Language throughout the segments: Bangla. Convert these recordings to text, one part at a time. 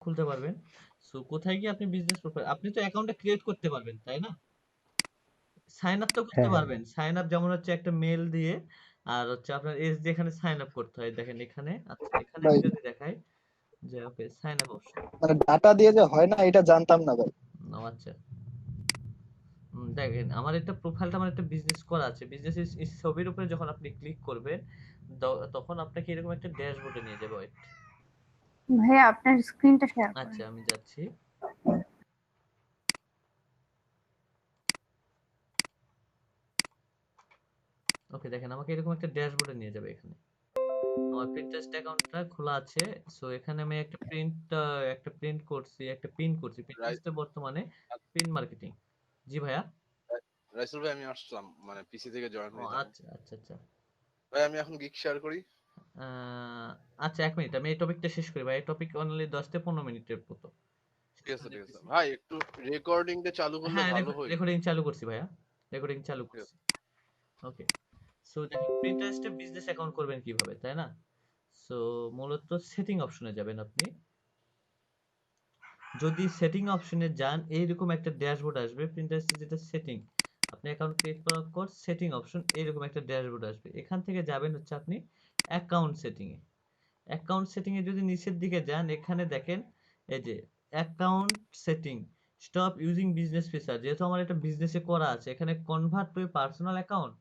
খুলতে পারবেন। সো কোথায় গিয়ে আপনি বিজনেস প্রোফাইল, আপনি তো অ্যাকাউন্টটা ক্রিয়েট করতে পারবেন তাই না? সাইন আপ তো করতে হ্যাঁ হ্যাঁ পারবেন। সাইন আপ যেমন হচ্ছে একটা মেল দিয়ে, আর হচ্ছে আপনার এস দিয়ে এখানে সাইন আপ করতে হয়। দেখেন এখানে, আচ্ছা এখানে ভাই, আমি যদি দেখাই যে ওকে সাইন আপ অপশন। মানে ডাটা দিয়ে যে হয় না এটা জানতাম না ভাই। আচ্ছা, দেখেন আমার একটা প্রোফাইলটা, আমার একটা বিজনেস করা আছে। বিজনেস ছবির উপরে যখন আপনি ক্লিক করবেন তখন আপনাকে এরকম একটা ড্যাশবোর্ডে নিয়ে যাবে। Wait, ভাইয়া আপনার স্ক্রিনটা শেয়ার করেন। আচ্ছা আমি যাচ্ছি। ওকে দেখেন আমাকে এরকম একটা ড্যাশবোর্ডে নিয়ে যাবে। এখানে আমার Pinterest অ্যাকাউন্টটা খোলা আছে। সো এখানে আমি একটা প্রিন্ট করছি, একটা পিন করছি। রাই- Pinterest এ বর্তমানে পিন মার্কেটিং। জি ভাইয়া। রাইসুল ভাই, আমি আসলাম মানে পিসি থেকে জয়েন ও হইলাম। আচ্ছা আচ্ছা আচ্ছা। ভাই আমি এখন গিগ শেয়ার করি। আচ্ছা এক মিনিট, আমি এই টপিকটা শেষ করি ভাই। এই টপিক অনলি 10 থেকে 15 মিনিটের মতো। ঠিক আছে ঠিক আছে ভাই, একটু রেকর্ডিংটা চালু করলে হ্যাঁ, ভালো হয়। রেকর্ডিং চালু করছি ভাইয়া, রেকর্ডিং চালু ঠিক করছি। আছে। ওকে, সো দেখেন Pinterest এ বিজনেস অ্যাকাউন্ট করবেন কিভাবে, তাই না? সো মূলত সেটিং অপশনে যাবেন আপনি। যদি সেটিং অপশনে যান এইরকম একটা ড্যাশবোর্ড আসবে। Pinterest এর যেটা সেটিং, আপনি অ্যাকাউন্ট ক্রিয়েট করার পর সেটিং অপশন, এইরকম একটা ড্যাশবোর্ড আসবে। এখান থেকে যাবেন হচ্ছে আপনি অ্যাকাউন্ট সেটিং এ। অ্যাকাউন্ট সেটিং এ যদি নিচের দিকে যান, এখানে দেখেন এই যে account setting, stop using business feature. যেহেতু আমার এটা বিজনেসে করা আছে, এখানে কনভার্ট টু পার্সোনাল অ্যাকাউন্ট,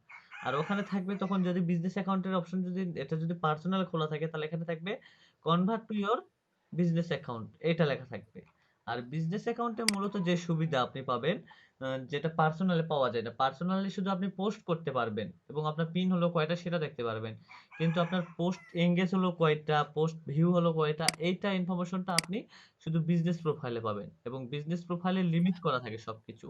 আর ওখানে থাকবে তখন যদি বিজনেস অ্যাকাউন্টের অপশন, যদি এটা যদি পার্সোনাল খোলা থাকে তাহলে এখানে থাকবে convert to your business account, এটা লেখা থাকবে। আর বিজনেস অ্যাকাউন্টে মূলত যে সুবিধা আপনি পাবেন, যেটা পার্সোনালে পাওয়া যায় না। পার্সোনালি শুধু আপনি পোস্ট করতে পারবেন এবং আপনার পিন হলো কয়টা সেটা দেখতে পারবেন, কিন্তু আপনার পোস্ট এঙ্গেজ হলো কয়টা, পোস্ট ভিউ হলো কয়টা, এইটা ইনফরমেশনটা আপনি শুধু বিজনেস প্রোফাইলে পাবেন, এবং বিজনেস প্রোফাইলে লিমিট করা থাকে সবকিছু।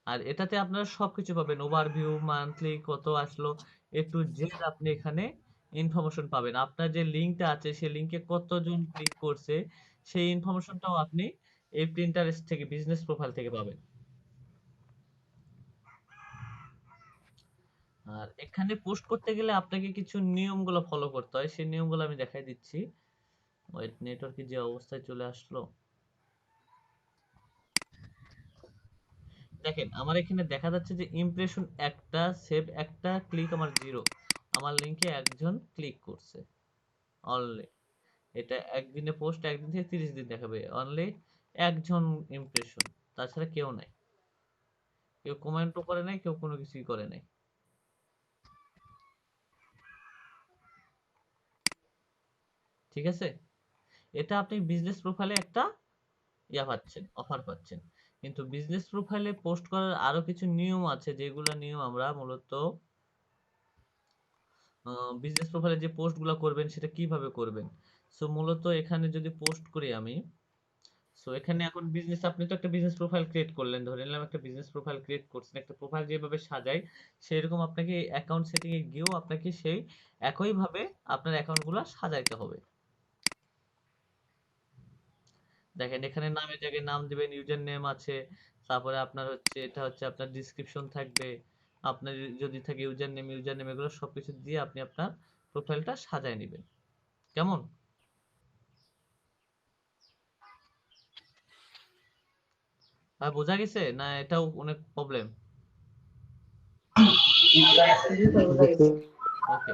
আর এটাতে আপনারা সবকিছু পাবেন, ওভারভিউ, মান্থলি কত আসলো, এ টু জেড আপনি এখানে ইনফরমেশন পাবেন। আপনার যে লিঙ্কটা আছে সেই লিঙ্কে কতজন ক্লিক করছে, সেই ইনফরমেশনটাও আপনি এই প্রিন্টারেস্ট থেকে, বিজনেস প্রোফাইল থেকে পাবেন। আর এখানে পোস্ট করতে গেলে আপনাকে কিছু নিয়মগুলো ফলো করতে হয়, সেই নিয়মগুলো আমি দেখাই দিচ্ছি। ওয়েট, নেটওয়ার্কের যে অবস্থায় চলে আসলো। দেখেন আমার এখানে দেখা যাচ্ছে যে ইমপ্রেশন একটা, সেভ একটা, ক্লিক আমার 0। আমার লিংকে একজন ক্লিক করছে অনলি। এটা একদিনে পোস্ট, একদিন থেকে 30 দিন দেখাবে। অনলি একজন ইমপ্রেশন, তাছাড়া কেউ নাই। কেউ কমেন্টও করে নাই, কেউ কোনো কিছুই করে নাই। ঠিক আছে, এটা আপনি বিজনেস প্রোফাইলে একটা ইয়া পাচ্ছেন, অফার পাচ্ছেন। কিন্তু বিজনেস প্রোফাইলে পোস্ট করার আরো কিছু নিয়ম আছে, যেগুলো নিয়ম আমরা মূলত বিজনেস প্রোফাইলে যে পোস্টগুলো করবেন সেটা কিভাবে করবেন। সো মূলত এখানে যদি পোস্ট করি আমি, সো এখানে এখন বিজনেস, আপনি তো একটা বিজনেস প্রোফাইল ক্রিয়েট করলেন, ধরে নিলাম একটা বিজনেস প্রোফাইল ক্রিয়েট করছেন। একটা প্রোফাইল যেভাবে সাজায় সেরকম আপনাকে অ্যাকাউন্ট সেটিং এ গিয়েও আপনাকে সেই একইভাবে আপনার অ্যাকাউন্টগুলো সাজাইতে হবে। দেখেন এখানে নামের জায়গায় নাম দিবেন, ইউজার নেম আছে, তারপরে আপনার হচ্ছে এটা হচ্ছে আপনার ডিসক্রিপশন থাকবে। আপনার যদি থাকে ইউজার নেম, এগুলো সবকিছু দিয়ে আপনি আপনার প্রোফাইলটা সাজায় নেবেন। কেমন ভাই, বোঝা গেছে না? এটাও অনেক প্রবলেম। ওকে,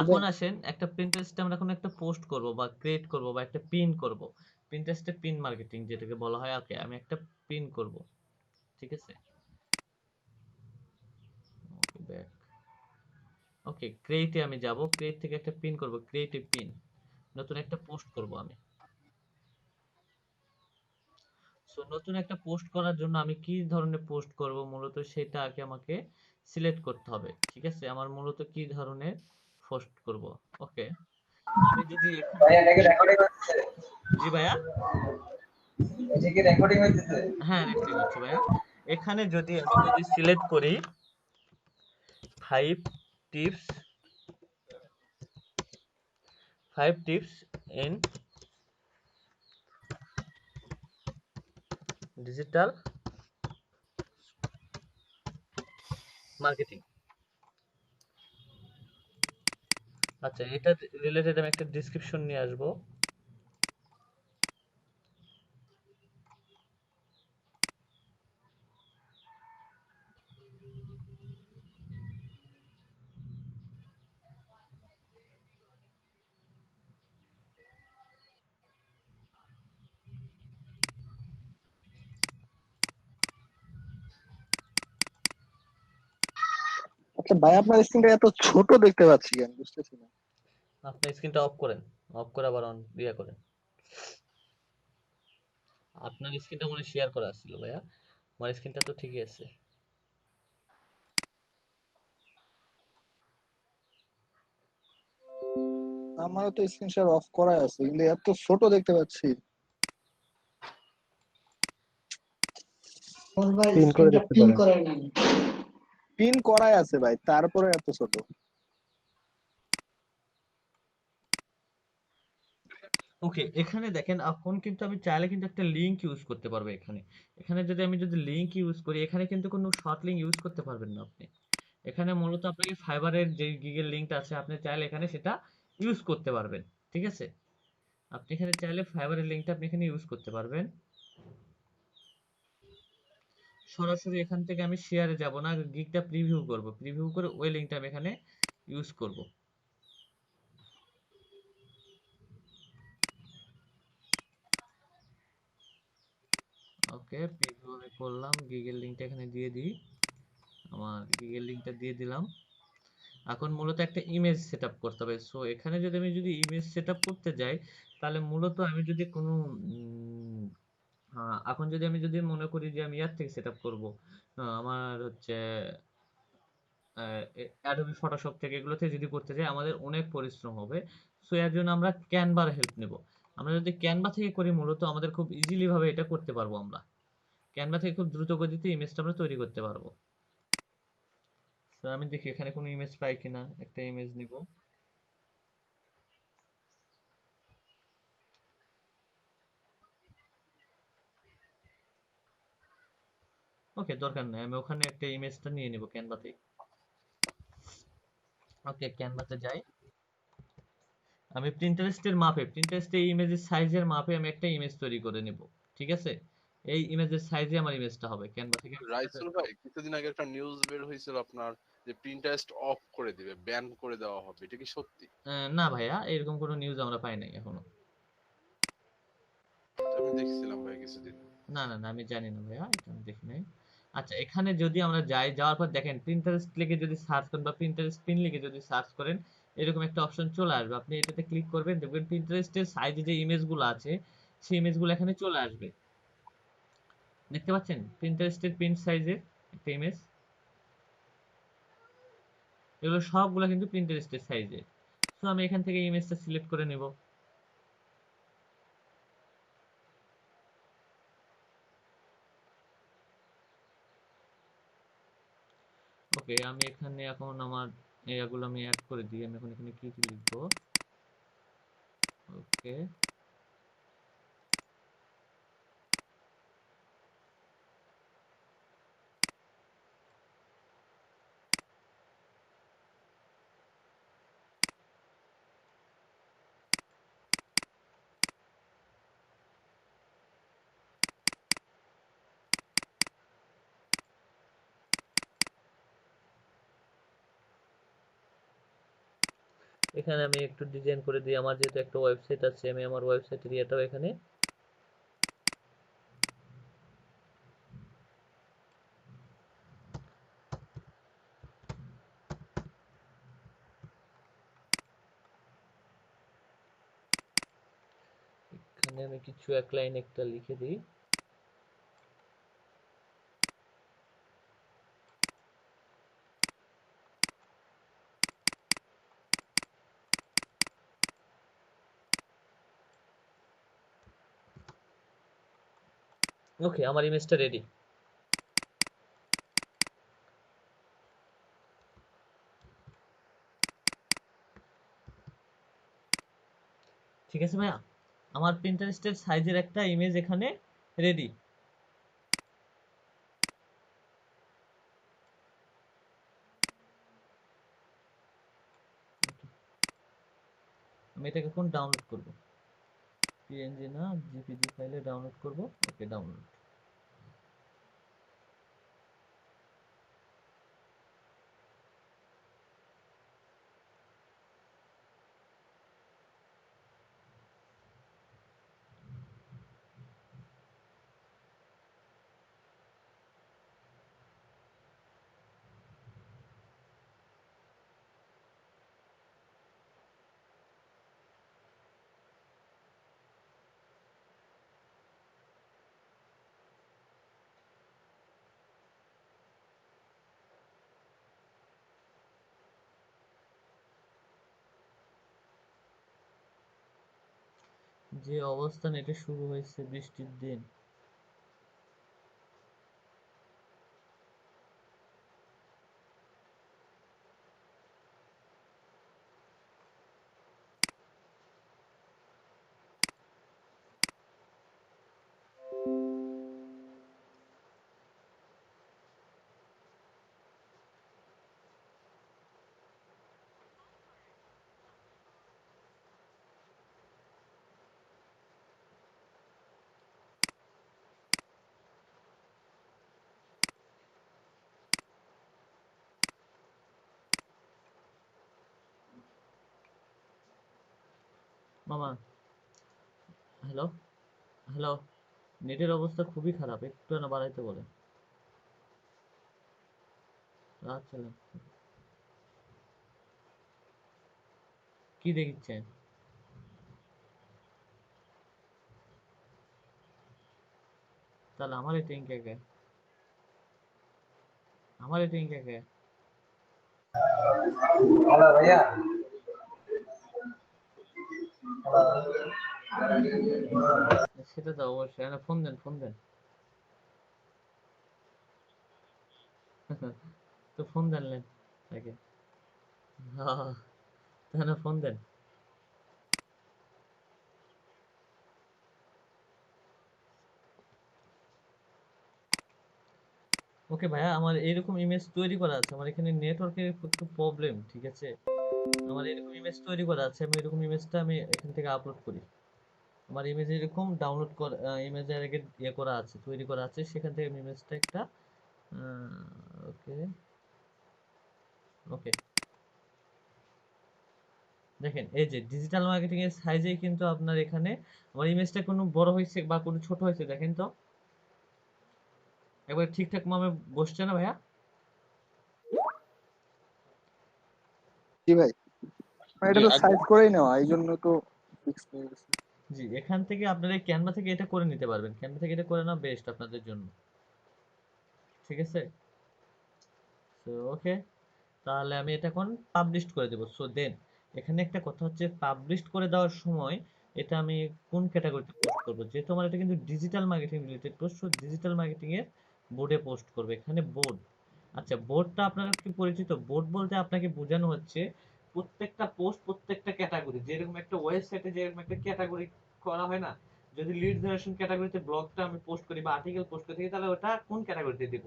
এখন আসেন একটা প্রিন্টারেস্টে আমরা এখন একটা পোস্ট করব বা ক্রিয়েট করব বা একটা পিন করব। প্রিন্টারেস্টে পিন মার্কেটিং যেটাকে বলা হয়। ওকে, আমি একটা পিন করব। ঠিক আছে, ওকে ব্যাক। ওকে, ক্রিয়েটে আমি যাব, ক্রিয়েট থেকে একটা পিন করব, ক্রিয়েটিভ পিন, নতুন একটা পোস্ট করব আমি। সো নতুন একটা পোস্ট করার জন্য আমি কি ধরনের পোস্ট করব মূলত সেটা আগে আমাকে সিলেক্ট করতে হবে। ঠিক আছে, আমার মূলত কি ধরনের পোস্ট করব। ওকে, আমি যদি এখানে, ভাইয়া এটা কি রেকর্ডিং হচ্ছে? জি ভাইয়া। এটা কি রেকর্ডিং হইতেছে? হ্যাঁ, রেকর্ডিং হচ্ছে ভাইয়া। এখানে যদি আমি যদি সিলেক্ট করি 5 tips, 5 tips in digital marketing. আচ্ছা, এটা রিলেটেড আমি একটা ডেসক্রিপশন নিয়ে আসবো। আচ্ছা ভাই, আপনার স্ক্রিনটা এত ছোট দেখতে পাচ্ছি কেন, বুঝতেছি না। আপনার স্ক্রিনটা অফ করেন, অফ করে আবার অন ইয়ে করেন। আপনার স্ক্রিনটা মনে শেয়ার করা ছিল ভাইয়া, আমার স্ক্রিনটা তো ঠিকই আছে। আমারও তো স্ক্রিন শেয়ার অফ করা আছে, কিন্তু এত ছোট দেখতে পাচ্ছি। ওর ভাই পিন করে স্ক্রিনটা দেখতে পিন পারেন। করে নাই। পিন করাই আছে ভাই, তারপরে এত ছোট। ওকে, এখানে দেখেন এখন কিন্তু আমি চাইলে কিন্তু একটা লিংক ইউজ করতে পারবো এখানে। এখানে যদি লিংক ইউজ করি, এখানে কিন্তু কোনো শর্ট লিংক ইউজ করতে পারবেন না আপনি। এখানে মূলত আপনাকে ফাইবারের যে গিগের লিংকটা আছে, আপনি চাইলে এখানে সেটা ইউজ করতে পারবেন। ঠিক আছে, আপনি এখানে চাইলে ফাইবারের লিংকটা আপনি এখানে ইউজ করতে পারবেন। সরাসরি এখান থেকে আমি শেয়ারে যাব না, গিগটা প্রিভিউ করব, প্রিভিউ করে ওই লিংকটা আমি এখানে ইউজ করব। ওকে, প্রিভিউ আমি করলাম, গিগের লিংকটা এখানে দিয়ে দিই। আমার গিগের লিংকটা দিয়ে দিলাম। এখন মূলত একটা ইমেজ সেটআপ করতে হবে। সো এখানে যদি ইমেজ সেটআপ করতে যাই, তাহলে মূলত আমি যদি কোনো এখন যদি মনে করি যে আমি ইয়ার থেকে সেটআপ করব, আমার হচ্ছে অ্যাডোবি ফটোশপ থেকে, এগুলোতে যদি করতে যাই আমাদের অনেক পরিশ্রম হবে। সো এর জন্য আমরা ক্যানভার হেল্প নেব। আমরা যদি ক্যানভা থেকে করি, মূলত আমাদের খুব ইজিলি ভাবে এটা করতে পারবো। আমরা ক্যানভা থেকে খুব দ্রুত গতিতে ইমেজটা আমরা তৈরি করতে পারবো। তো আমি দেখি এখানে কোনো ইমেজ পাই কিনা, একটা ইমেজ নিব। ওকে, দরকার নাই, আমি ওখানে একটা ইমেজটা নিয়ে নিব ক্যানভাতে। ওকে, ক্যানভাতে যাই। আমি প্রিন্টারেস্টের ইমেজের সাইজের মাপে আমি একটা ইমেজ তৈরি করে নেব। ঠিক আছে, এই ইমেজের সাইজে আমার ইমেজটা হবে ক্যানভা থেকে। রাইসুল ভাই, কিছুদিন আগে একটা নিউজ বের হয়েছিল আপনার, যে প্রিন্টারেস্ট অফ করে দিবে, ব্যান করে দেওয়া হবে, এটা কি সত্যি? না ভাইয়া, এরকম কোনো নিউজ আমরা পাই নাই এখনো। আমি দেখছিলাম ভাই কিছুদিন। না না না, আমি জানি না ভাইয়া, এটা আমি দেখি নাই। আচ্ছা, এখানে যদি আমরা যাই, যাওয়ার পর দেখেন প্রিন্টারেস্ট লিখে যদি সার্চ করেন বা প্রিন্টারেস্ট পিন লিখে যদি সার্চ করেন, এরকম একটা অপশন চলে আসবে। আপনি এটাতে ক্লিক করবেন, দেখবেন প্রিন্টারেস্টের সাইজে যে ইমেজগুলো আছে, সেই ইমেজগুলো এখানে চলে আসবে। দেখতে পাচ্ছেন প্রিন্টারেস্টের পিন সাইজের একটা ইমেজ? এগুলো সবগুলো কিন্তু প্রিন্টারেস্টের সাইজের। সো আমি এখান থেকে ইমেজটা সিলেক্ট করে নেব। ওকে, আমি এখানে এখন আমার এগুলো আমি অ্যাড করে দিই। আমি এখন এখানে কি কি লিখবো? ওকে, এখানে আমি একটু ডিজাইন করে দিই। আমার যেহেতু একটা ওয়েবসাইট আছে, আমি আমার ওয়েবসাইটের ইয়েটাও এখানে এখানে আমি কিছু এক লাইন একটা লিখে দিই। ওকে, আমার ইমেজটা রেডি। ঠিক আছে ভাইয়া, আমার প্রিন্টারেস্টের সাইজের একটা ইমেজ এখানে রেডি। আমি এটাকে এখন ডাউনলোড করব, পিএনজি না জিপিজি ফাইলে ডাউনলোড করব। ওকে, ডাউনলোড। যে অবস্থান এটা শুরু হয়েছে বৃষ্টির দিন, মামা। হ্যালো, হ্যালো, নেটের অবস্থা খুবই খারাপ, একটু না বাড়াইতে বলেন। আচ্ছা, কি দেখিচ্ছেন? তাহলে আমার এই ট্যাঙ্ক একে, আমার এই ট্যাঙ্ক একে। হ্যালো ভাইয়া। সেটা তো অবশ্যই, না ফোন দেন, ফোন দেন। তো ফোন দেন লেন তাকে। হ্যাঁ, তাহলে ফোন দেন। ওকে ভাইয়া, আমার এরকম ইমেজ তৈরি করা আছে, আমার এখানে নেটওয়ার্কের একটু প্রবলেম, ঠিক আছে? আমার এরকম ইমেজ তৈরি করা আছে, আমি এরকম ইমেজটা আমি এখান থেকে আপলোড করি। আমার ইমেজ এরকম ডাউনলোড করা, ইমেজের আগে ইয়ে করা আছে, তৈরি করা আছে, সেখান থেকে আমি ইমেজটা একটা ওকে, ওকে, দেখেন এই যে ডিজিটাল মার্কেটিং এর সাইজেই কিন্তু আপনার এখানে আমার ইমেজটা কোনো বড় হয়েছে বা কোনো ছোট হয়েছে দেখেন তো, একবার ঠিকঠাক ভাবে বসছে না ভাইয়া? জি ভাই, এটা জি তো সাইজ করেই নেওয়া, এই জন্য তো ফিক্স হয়ে গেছে। জি, এখান থেকে আপনারা ক্যানভা থেকে এটা করে নিতে পারবেন, ক্যানভা থেকে এটা করে নেওয়া বেস্ট আপনাদের জন্য, ঠিক আছে? সো ওকে, তাহলে আমি এটা এখন পাবলিশ করে দেবো। সো দেন এখানে একটা কথা হচ্ছে, পাবলিশ করে দেওয়ার সময় এটা আমি কোন ক্যাটাগরিতে পোস্ট করব, যেহেতু আমার এটা কিন্তু digital marketing related post, so digital marketing এর বোর্ডে পোস্ট করবে, এখানে বোর্ড। আচ্ছা, বোর্ডটা আপনারা কি পরিচিত? বোর্ড বলতে আপনাকে বোঝানো হচ্ছে প্রত্যেকটা পোস্ট, প্রত্যেকটা ক্যাটাগরি, যেরকম একটা ওয়েবসাইটে যেরকম একটা ক্যাটাগরি করা হয় না, যদি লিড জেনারেশন ক্যাটাগরিতে ব্লগটা আমি পোস্ট করি বা আর্টিকেল পোস্ট করি, তাহলে ওটা কোন ক্যাটাগরিতে দিব?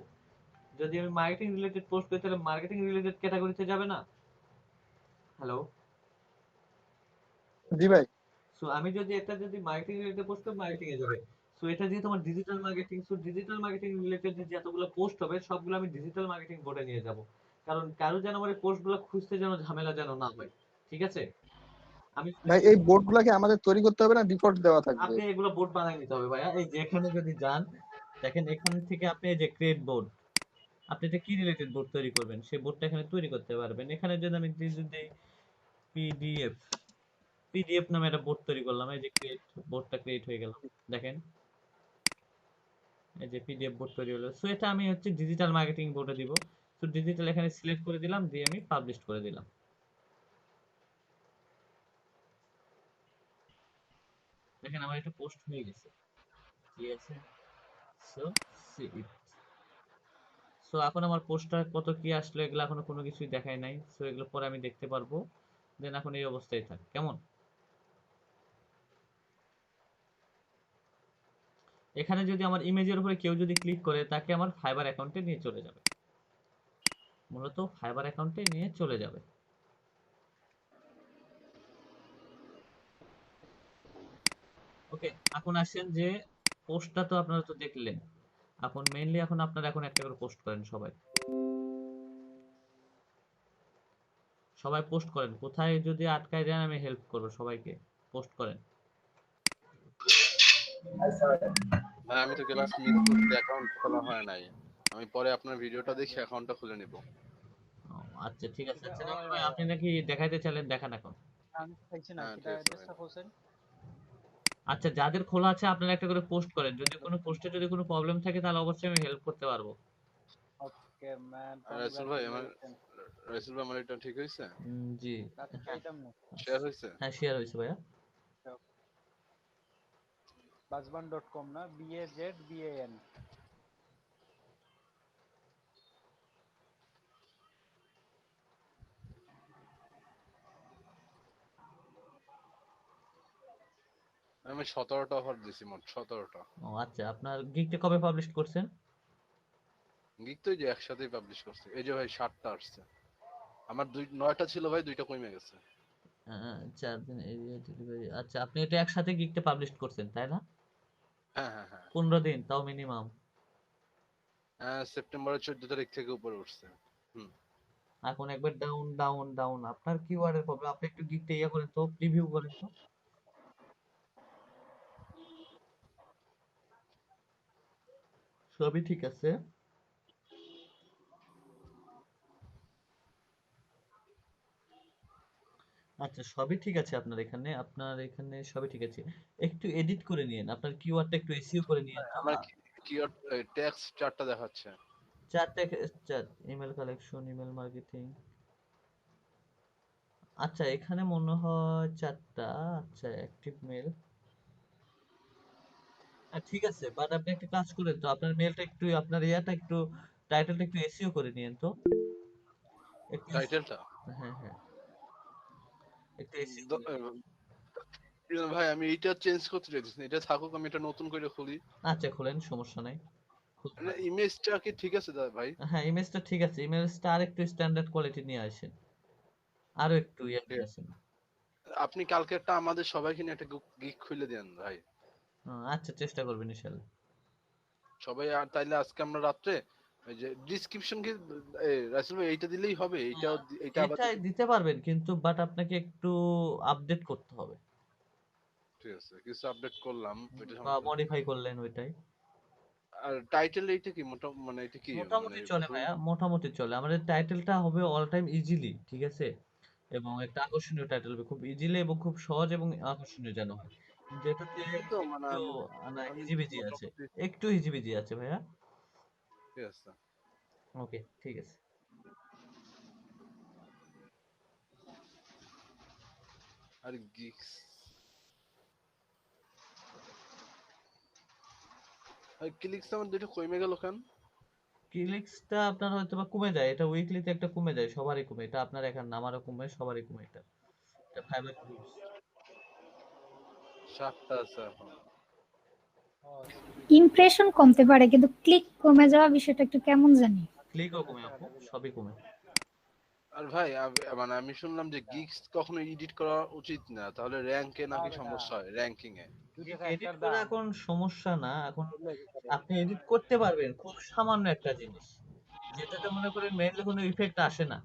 যদি আমি মার্কেটিং রিলেটেড পোস্ট করি তাহলে মার্কেটিং রিলেটেড ক্যাটাগরিতে যাবে না? হ্যালো। জি ভাই। সো আমি যদি এটা যদি মার্কেটিং রিলেটেড পোস্ট করি, মার্কেটিং এ যাবে। সো এটা যেহেতু আমার digital marketing, so digital marketing related যে যতগুলো পোস্ট হবে সবগুলো আমি ডিজিটাল মার্কেটিং বোর্ডে নিয়ে যাব, কারণ কারো যেন আমার এই পোস্টগুলো খুঁজতে যেন ঝামেলা যেন না হয়, ঠিক আছে? আমি ভাই এই বোর্ড গুলাকে আমাদের তৈরি করতে হবে না ডিফল্ট দেওয়া থাকবে? আপনি এগুলো বোর্ড বানাই নিতে হবে ভাইয়া, এই যে এখানে যদি যান, দেখেন এখান থেকে আপনি এই যে ক্রিয়েট বোর্ড, আপনি এটা কি রিলেটেড বোর্ড তৈরি করবেন সেই বোর্ডটা এখানে তৈরি করতে পারবেন। এখানে যদি আমি যদি পিডিএফ, পিডিএফ নামে একটা বোর্ড তৈরি করলাম, এই যে ক্রিয়েট, বোর্ডটা ক্রিয়েট হয়ে গেল, দেখেন এই যে পিডিএফ বোর্ড তৈরি হলো। সো এটা আমি হচ্ছে ডিজিটাল মার্কেটিং বোর্ডে দিব। তো ডিজিটাল এখানে সিলেক্ট করে দিলাম, দিয়ে আমি পাবলিশ করে দিলাম। দেখেন আমার এটা পোস্ট হয়ে গেছে, ঠিক আছে? সো সি ইট। সো এখন আমার পোস্টটা কত কি আসলো এগুলো এখনো কোনো কিছুই দেখায় নাই, সো এগুলো পরে আমি দেখতে পারবো। দেন এখন এই অবস্থায় থাক, কেমন? এখানে যদি আমার ইমেজের উপরে কেউ যদি ক্লিক করে, তাকে আমার ফাইবার অ্যাকাউন্টে নিয়ে চলে যাবে, মূলত ফাইবার অ্যাকাউন্টে নিয়ে চলে যাবে। ওকে, এখন আসেন যে পোস্টটা তো আপনারা তো দেখলেন, এখন মেইনলি এখন আপনারা এখন একটা করে পোস্ট করেন, সবাই সবাই পোস্ট করেন, কোথায় যদি আটকায় যান আমি হেল্প করবো, সবাইকে পোস্ট করেন। ভাই আমি তো ক্লাস মিস করছি, অ্যাকাউন্ট খোলা হয় নাই। আমি পরে আপনার ভিডিওটা দেখে অ্যাকাউন্টটা খুলে নিব। ও, আচ্ছা ঠিক আছে। আচ্ছা জামাল ভাই, আপনি নাকি দেখাইতে চাইলেন, দেখান এখন। হ্যাঁ ঠিক আছে ভাই। আচ্ছা, যাদের খোলা আছে আপনারা একটা করে পোস্ট করেন, যদি কোনো পোস্টে যদি কোনো প্রবলেম থাকে তাহলে অবশ্যই আমি হেল্প করতে পারবো। রাইসুল ভাই আমার এটা ঠিক হয়েছে? জি, হ্যাঁ, শেয়ার হয়েছে? হ্যাঁ শেয়ার হয়েছে ভাইয়া। bazban.com না, BAZBAN। আমি 17টা অফার দিছি, মোট 17টা। ও আচ্ছা, আপনার গিগটা কবে পাবলিশ করছেন? গিগ তো এই যে একসাথেই পাবলিশ করছে। এই যে ভাই 7টা আসছে। আমার 9টা ছিল ভাই, 2টা কমে গেছে। 4 দিন এরিয়া ডেলিভারি। আচ্ছা, আপনি এটা একসাথে গিগটা পাবলিশ করছেন তাই না? হ্যাঁ হ্যাঁ হ্যাঁ 15 দিন তাও মিনিমাম। হ্যাঁ, সেপ্টেম্বরের 14 তারিখ থেকে উপরে উঠছে। হুম। এখন একবার ডাউন ডাউন ডাউন, আপনার কিওয়ার্ডের প্রবলেম। আপনি একটু গিগটা ইয়ে করেন তো, প্রিভিউ করেন তো। সবই ঠিক আছে। আচ্ছা, সবই ঠিক আছে আপনার এখানে সবই ঠিক আছে। একটু এডিট করে নিয়েন, আপনার কিওয়ার্ডটা একটু এসইও করে নিয়েন তো। আমার কিওয়ার্ড ট্যাক্স 4টা দেখাচ্ছে। চারটে, চার, ইমেল কালেকশন, ইমেল মার্কেটিং। আচ্ছা, এখানে মনে হয় 4টা। আচ্ছা, অ্যাক্টিভ মেল। ঠিক আছে, বাট আপনি একটা কাজ করেন তো, আপনার মেলটা একটু, আপনার ইয়াটা একটু, টাইটেলটা একটু এসইও করে নিয়েন তো। একটু টাইটেলটা হ্যাঁ হ্যাঁ, একটু এসইও দ- করে। আহ, ভাই আমি এইটা চেঞ্জ করতে চাইতেছি না, এটা থাকুক, আমি এটা নতুন করে খুলি। আচ্ছা, খুলেন, সমস্যা নাই। খুলতে পারেন। ইমেজটা কি ঠিক আছে দাদা ভাই? হ্যাঁ, ইমেজটা ঠিক আছে, ইমেজটা আর একটু স্ট্যান্ডার্ড কোয়ালিটি নিয়ে আসেন, আরো একটু ইয়ে ঠিক নিয়ে আছে। আসেন। আপনি কালকে একটা আমাদের সবাইকে নিয়ে একটা গিগ খুলে দেন ভাই। আচ্ছা, চেষ্টা করবেন ইনশাল্লাহ। সবাই, আর তাইলে আজকে আমরা রাত্রে ওই যে ডিসক্রিপশন কি রাসেল ভাই এইটা দিলেই হবে? এইটাও এইটা আবার এটাই দিতে পারবেন, কিন্তু বাট আপনাকে একটু আপডেট করতে হবে, ঠিক আছে, কিছু আপডেট করলাম, ওইটা বা সমস্যা নেই। মডিফাই করলেন ওইটাই। আর টাইটেল এইটা কি মানে এটা কি মানে মোটামুটি চলে ফুল? ভাইয়া, মোটামুটি চলে। আমাদের টাইটেলটা হবে অল টাইম ইজিলি, ঠিক আছে, এবং একটা আকর্ষণীয় টাইটেল হবে, খুব ইজিলি এবং খুব সহজ এবং আকর্ষণীয় যেন হয়। কিন্তু এটাতে তো মানে একটু না, আমি হিজিবিজি আছে, মোটামুটি একটু হিজিবিজি আছে ভাইয়া। ঠিক আছে। ওকে, ঠিক আছে। আর গিগস, আর ক্লিকস আমার দুটো কমে গেল কেন? ক্লিকসটা আপনার হয়তো বা কমে যায়, এটা উইকলিতে একটা কমে যায়, সবারই কমে, এটা আপনার এখানে না, আমারও কমে, সবারই কমে এটা। এটা ফাইবার রুলস। 7টা আছে এখন। ইমপ্রেশন কমতে পারে কিন্তু ক্লিক কমে যাওয়া বিষয়টা একটু কেমন জানি। ক্লিকও কমে আপু, সবই কমে। আর ভাই মানে আমি শুনলাম যে গিগস কখনো এডিট করা উচিত না, তাহলে র্যাঙ্কে নাকি সমস্যা হয়, র্যাঙ্কিং এ। গিগ এডিট করা এখন সমস্যা না, এখন আপনি এডিট করতে পারবেন, খুব সামান্য একটা জিনিস, যেটাতে মনে করেন মেইনলি কোনো ইফেক্ট আসে না।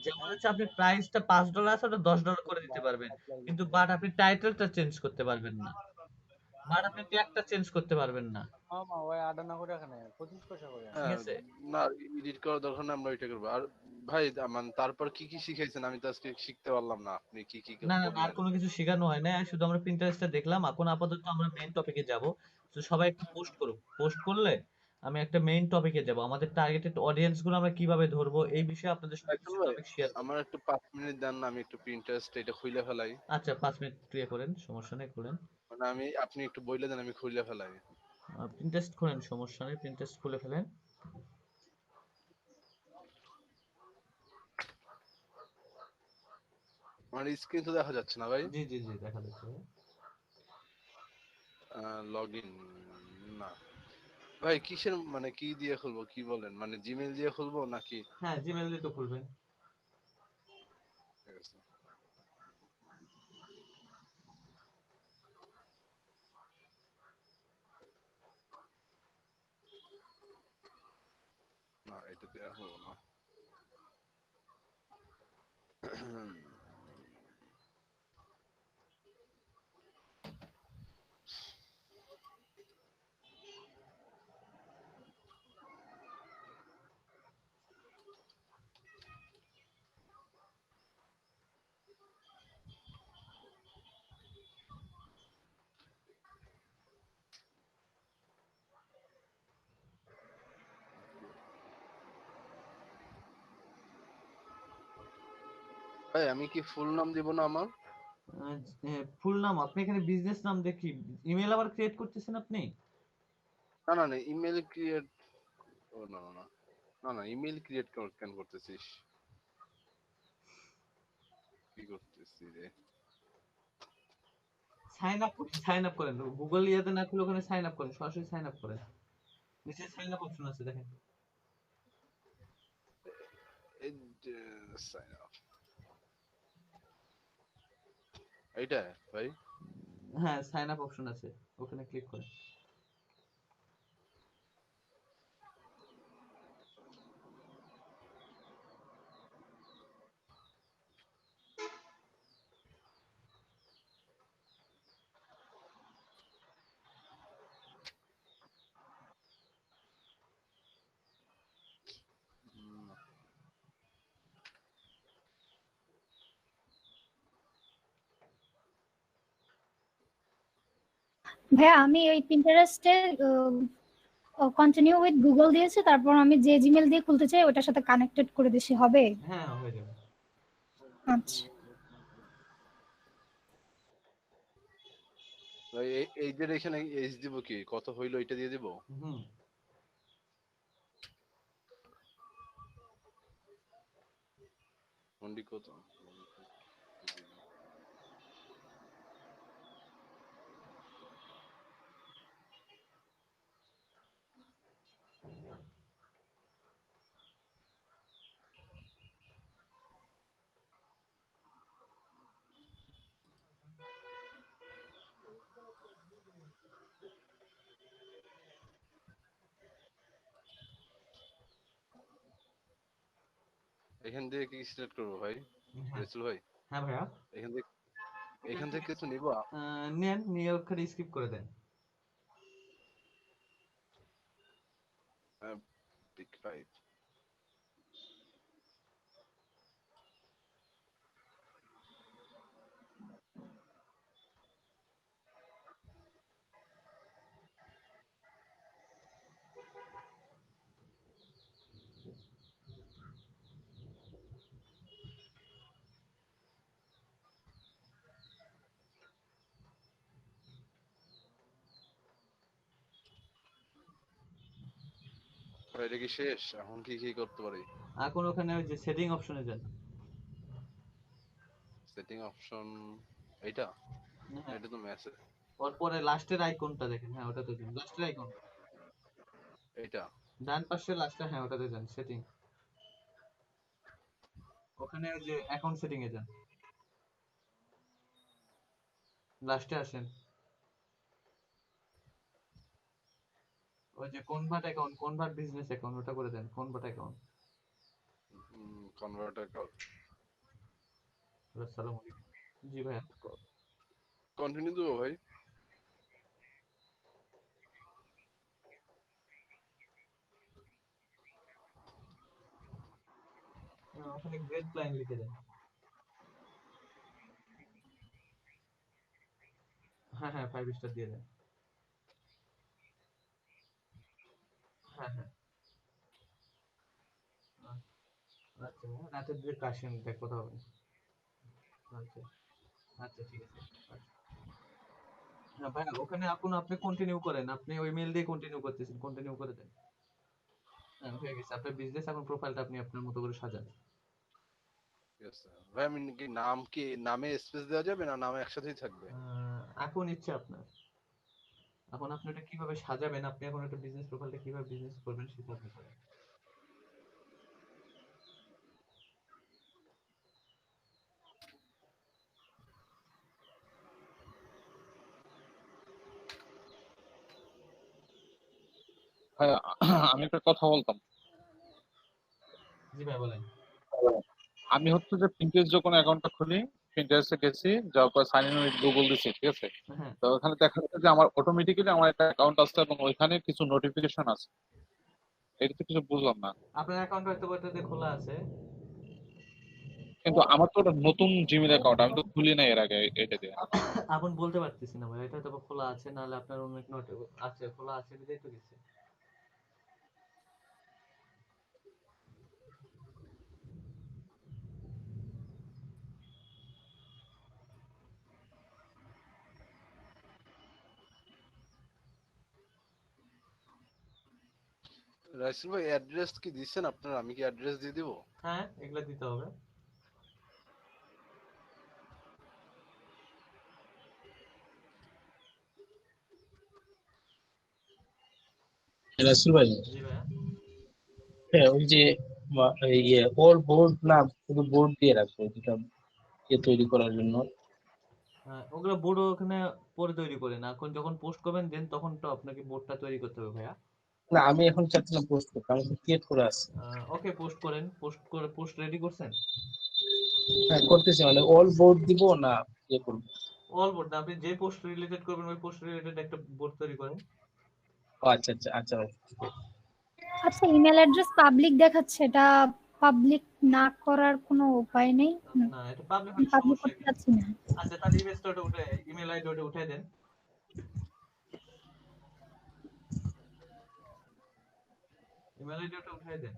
যেমন হচ্ছে আপনি প্রাইসটা $5 আছে, ওটা $10 করে দিতে পারবেন, কিন্তু বাট আপনি টাইটেলটা চেঞ্জ করতে পারবেন না, বাট আপনি ট্যাগটা চেঞ্জ করতে পারবেন না, মামা ওই 8 করে এখানে 25 পয়সা করে। ঠিক হ্যাঁ, আছে। না এডিট করার দরকার না, আমরা ওইটা করবো। আর ভাই মানে তারপর কি কি শিখাইছেন? আমি তো আজকে শিখতে পারলাম না, আপনি কি কি না না না, আর বললেন। কোনো কিছু শেখানো হয় না, শুধু আমরা প্রিন্টারেস্টটা দেখলাম। এখন আপাতত আমরা মেইন টপিকে যাব। তো সবাই একটু পোস্ট করুক, পোস্ট করলে আমি একটা মেইন টপিকে যাব, আমাদের টার্গেটেড অডিয়েন্স গুলো আমরা কিভাবে ধরবো এই বিষয়ে আপনাদের সাথে রাসেল কিছু ভাই, টপিক শেয়ার করব। আমার একটু 5 মিনিট দেন না, আমি একটু প্রিন্টারেস্ট এটা খুলে ফেলাই। আচ্ছা, 5 মিনিট ক্লিয়ার করেন, সমস্যা নেই, খুলেন। মানে আপনি একটু বইলে দেন, আমি খুলে ফেলাই। প্রিন্টারেস্ট খুলেন, সমস্যা নেই, প্রিন্টারেস্ট খুলে ফেলেন। আমার স্ক্রিন তো দেখা যাচ্ছে না ভাই। জি জি জি, দেখা যাচ্ছে। লগ ইন, না ভাই, কিসের মানে কি দিয়ে খুলবো, কি বলেন, মানে জিমেইল দিয়ে খুলবো নাকি? হ্যাঁ, জিমেল দিয়ে তো খুলবেন। ঠিক আছে। না এটা দেওয়া হলো না। ভাই আমি কি ফুল নাম দিব না আমার? ফুল নাম আপনি এখানে বিজনেস নাম দেখি ইমেল আবার ক্রিয়েট করতেছেন আপনি? না ইমেল ক্রিয়েট, ও না ইমেল ক্রিয়েট কেন করতেছিস, কি করতেছিস রে? সাইন আপ করেন গুগল ইয়াতে না খুলে ওখানে সাইন আপ করেন, সরাসরি সাইন আপ করেন, নিচে সাইন আপ অপশন আছে দেখেন। সাইন আপ, এইটা ভাই? হ্যাঁ সাইন আপ অপশন আছে, ওখানে ক্লিক করেন। হুম, ভাইয়া আমি ওই পিন্টারেস্টে কন্টিনিউ উইথ গুগল দিয়েছি, তারপর আমি যে জিমেল দিয়ে খুলতে চাই ওটার সাথে কানেক্টেড করে দিছি, হবে? হ্যাঁ হয়ে যাবে। আচ্ছা। ভাই এই যে এখানে এইচ দিব কি, কত হইলো এটা দিয়ে দিব? হুম মন্ডি কত? এখান থেকে কি সিলেক্ট করবো ভাই, হ্যাঁ রেসুল ভাই? হ্যাঁ ভাইয়া এখান থেকে কিছু নিব? নেন, নিয়ে ওখানে স্কিপ করে দেন। Pick five. এটা কি শেষ? এখন কি করতে পারি? এখন ওখানে ওই যে সেটিং অপশনে যান। সেটিং অপশন, এইটা? হ্যাঁ এটা তো মেসেজ। ওর পরে লাস্টের আইকনটা দেখেন, হ্যাঁ ওটাতে যান, লাস্টের আইকন এইটা? ডান পাশে লাস্টে, হ্যাঁ ওটাতে যান, সেটিং। ওখানে ওই যে অ্যাকাউন্ট সেটিং এ যান, লাস্টে আসেন, ওই যে কনভার্ট বিজনেস অ্যাকাউন্ট ওটা করে দেন, কনভার্ট অ্যাকাউন্ট। কনভার্টার। আসসালামু আলাইকুম। জি ভাইয়া। কন্টিনিউ দেবো ভাই? ওখানে গ্রেড ক্লায়েন্ট লিখে দেন। হ্যাঁ হ্যাঁ 5 স্টার দিয়ে দেন। হ্যাঁ হ্যাঁ আচ্ছা রাতের দিকে আসেন, দেখ কথা হবে। আচ্ছা আচ্ছা ঠিক আছে। আচ্ছা হ্যাঁ ভাইয়া ওখানে আপনি কন্টিনিউ করেন, আপনি ওই মেল দিয়ে কন্টিনিউ করতেছেন, কন্টিনিউ করে দেন। হ্যাঁ হয়ে গেছে আপনার বিজনেস এখন প্রোফাইলটা আপনি আপনার মতো করে সাজান। ঠিক আছে ভাই, আমি কি নামে স্পেস দেওয়া যাবে না নামে একসাথেই থাকবে? এখন ইচ্ছে আপনার, এখন আপনি এটা কিভাবে সাজাবেন, আপনি এখন একটা বিজনেস প্রোফাইলটা কিভাবে বিজনেস করবেন সেটা আপনি করেন। ভাই আমি একটা কথা বলতাম। জি ভাই বলেন। আমি হচ্ছে যে Pinterest যখন অ্যাকাউন্টটা খুলি, Pinterest এ গেছি, যাওয়ার পর সাইন ইন উইথ গুগল দিছি, ঠিক আছে? হ্যাঁ তো ওখানে দেখা যাচ্ছে যে আমার অটোমেটিক্যালি আমার একটা অ্যাকাউন্ট আছে এবং ওইখানে কিছু নোটিফিকেশন আছে। এটা তো কিছু বুঝলাম না। আপনার অ্যাকাউন্ট হয়তো ওটাতে খোলা আছে। কিন্তু আমার তো ওটা নতুন জিমেল অ্যাকাউন্ট, আমি তো খুলি নাই এর আগে এটা দিয়ে। এখন বলতে পারতেছি না ভাই, এটা হয়তো বা খোলা আছে, নাহলে আপনার অন্য একটা আছে, খোলা আছে বিধাই তো গেছে। রাইসেল ভাই অ্যাড্রেস কি দিচ্ছেন আপনারা? আমি কি অ্যাড্রেস দিয়ে দিব? হ্যাঁ, এগুলা দিতে হবে। রাসেল ভাই, জি ভাইয়া। হ্যাঁ ওই যে ইয়ে অল বোর্ড না, শুধু বোর্ড দিয়ে রাখবো যেটা তৈরি করার জন্য। ওগুলো বোর্ড ওখানে পরে তৈরি করে না, এখন যখন পোস্ট করবেন দেন তখন তো আপনাকে বোর্ডটা তৈরি করতে হবে ভাইয়া। না আমি এখন চাচ্ছিলাম পোস্ট করতে, আমি ক্রিয়েট করে আসছি। ওকে, পোস্ট করেন, পোস্ট রেডি করছেন? হ্যাঁ করতেছি, মানে অল বোর্ড দিব না ইয়ে করবো? অল বোর্ড না, আপনি যে পোস্ট রিলেটেড করবেন ওই পোস্ট রিলেটেড একটা বোর্ড তৈরি করেন। ও আচ্ছা আচ্ছা আচ্ছা ভাই। আচ্ছা, ইমেল অ্যাড্রেস পাবলিক দেখাচ্ছে, এটা পাবলিক না করার কোনো উপায় নেই? না, এটা পাবলিক হলে পাবলিক সমস্যা করতে কি? চাচ্ছি না। আচ্ছা, তাহলে ইমেজটা ওটা উঠে, ইমেল আইডি ওটা উঠাই দেন। ইমেল আইডি ওটা উঠাই দেন।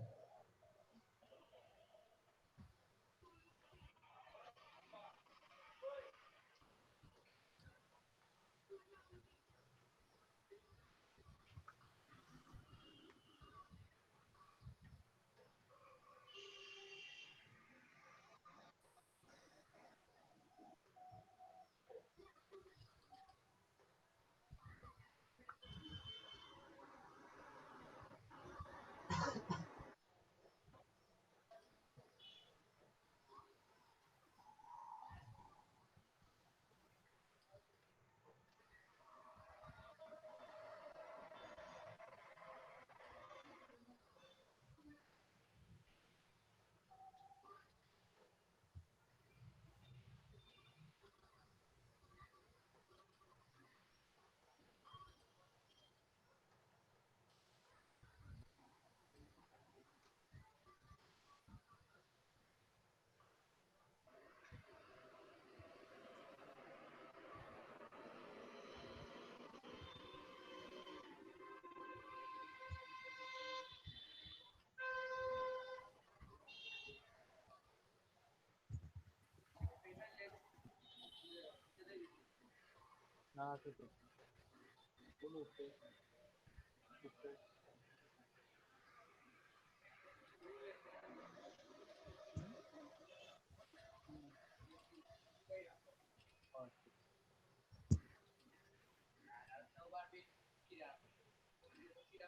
না ঠিক আছে।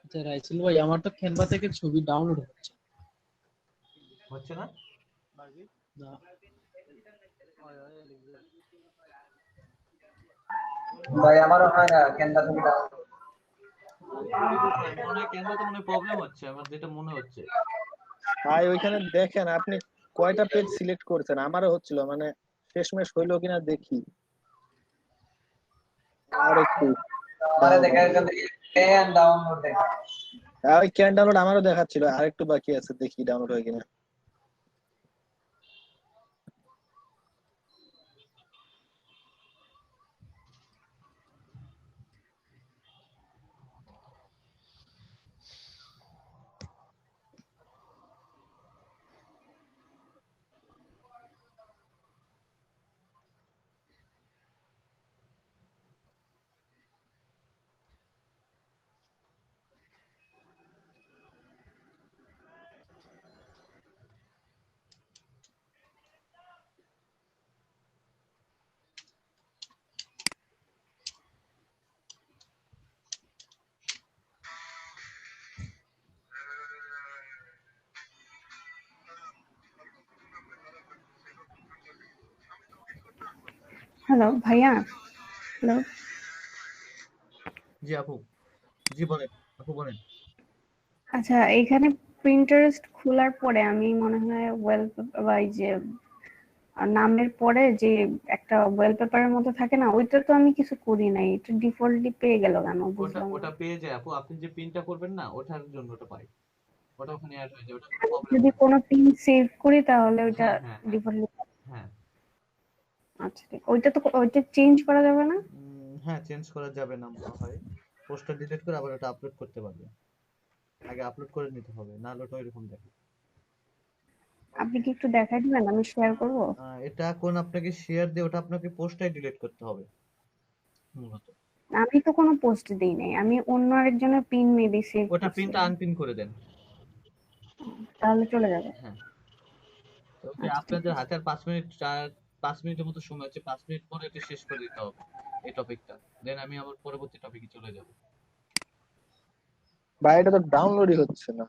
আচ্ছা রাইসেল ভাই, আমার তো ক্যানভা থেকে ছবি ডাউনলোড হচ্ছে হচ্ছে না? না। ভাই আমারও হয় না ক্যানভা থেকে ডাউনলোড। মনে হয় ক্যানভাতে মনে হয় প্রবলেম হচ্ছে, আমার যেটা মনে হচ্ছে। ভাই ওইখানে দেখেন আপনি কয়টা পেজ সিলেক্ট করেছেন, আমারও হচ্ছিল, মানে শেষমেশ হইলো কিনা দেখি। আর একটু আমারে দেখা যাচ্ছে ক্যান ডাউনলোড দেখা। ওই ক্যান ডাউনলোড আমারও দেখাচ্ছিল, আর একটু বাকি আছে, দেখি ডাউনলোড হয় কিনা। হ্যালো ভাইয়া। হ্যালো। জি আপু। জি বলেন। আপু বলেন। আচ্ছা, এখানে প্রিন্টারেস্ট খোলার পরে আমি মনে হয় ওয়েলপেপার, এই যে নামের পরে যে একটা ওয়েলপেপারের মতো থাকে না, ওইটা তো আমি কিছু করি নাই, এটা ডিফল্টলি পেয়ে গেল কেন ওটা বুঝলাম না। ওটা পেয়ে যায় আপু, আপনি যে পিনটা করবেন না ওটার জন্য ওটা পাই, ওটা ওখানে অ্যাড হয়ে যায়, ওটা কোনো প্রবলেম যদি না। কোনো পিন সেভ করি তাহলে ওইটা হ্যাঁ হ্যাঁ হ্যাঁ ডিফল্টলি। হ্যাঁ। আচ্ছা ঠিক, ওইটা চেঞ্জ করা যাবে না? হ্যাঁ, চেঞ্জ করা যাবে না মনে হয়। পোস্টটা ডিলিট করে আবার ওটা আপলোড করতে পারবে। আগে আপলোড করে নিতে হবে, নাহলে ওটা এরকম দেখে। আপনি কি একটু দেখাই দিবেন, আমি শেয়ার করব। এটা কোন আপনাকে শেয়ার দিয়ে ওটা আপনাকে পোস্টটাই ডিলিট করতে হবে মূলত। আমি তো কোনো পোস্ট দিই নাই, আমি অন্য আরেকজনের পিন মেবি সেভ ওটা করছি, পিনটা আনপিন করে দেন। তাহলে চলে যাবে। হ্যাঁ, ওকে, আচ্ছা ঠিক আপনাদের আছে। হাতে আর 5 মিনিটের মতো সময় আছে, 5 মিনিট পরে এটা শেষ করে দিতে হবে এই টপিকটা, দেন আমি আবার পরবর্তী টপিকে চলে যাব। ভাই এটা তো ডাউনলোডই হচ্ছে না।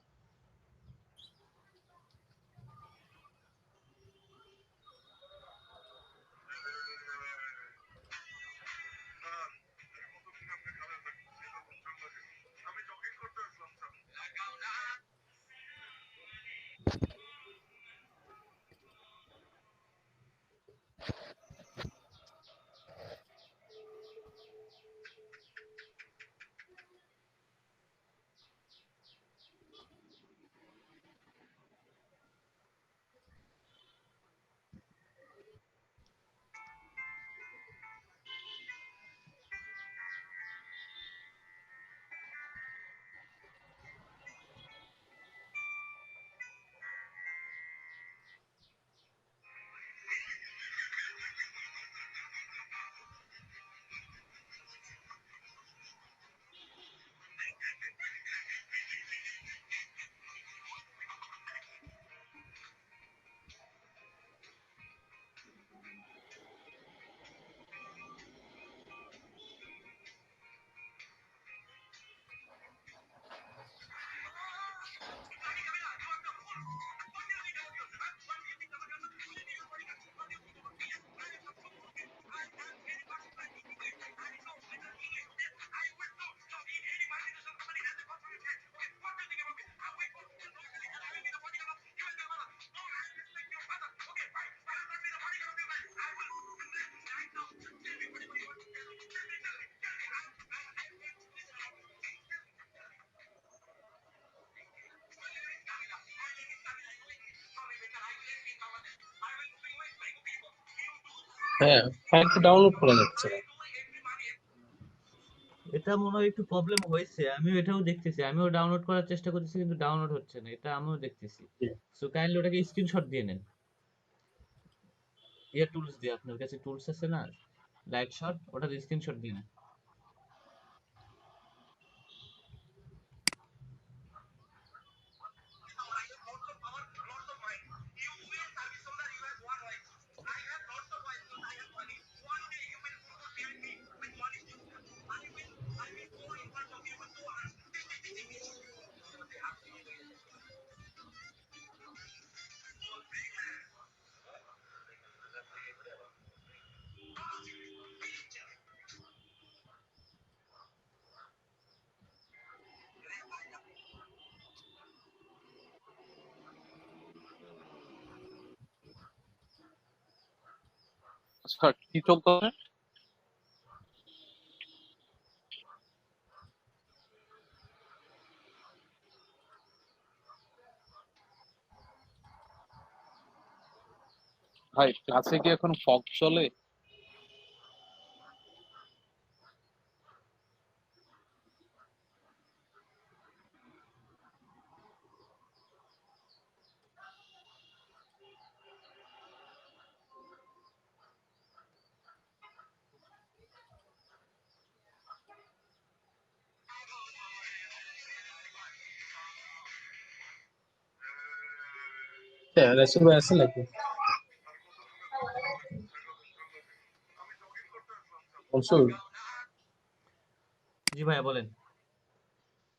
হ্যাঁ, ফাইলটা ডাউনলোড করা যাচ্ছে না। এটা মনে হয় একটু প্রবলেম হয়েছে, আমিও এটাও দেখতেছি, আমিও ডাউনলোড করার চেষ্টা করতেছি কিন্তু ডাউনলোড হচ্ছে না, এটা আমিও দেখতেছি। সো কাইন্ডলি ওটাকে স্ক্রিনশট দিয়ে নেন, টুলস দিয়ে, আপনার কাছে টুলস আছে না, লাইট শট, ওটার স্ক্রিনশট দিয়ে নেন। আচ্ছা, কি চলতেছে? ভাই ক্লাসে কি এখন ফগ চলে? হ্যাঁ, রাসেল ভাই আছে নাকি? মনসুর? জি ভাইয়া বলেন।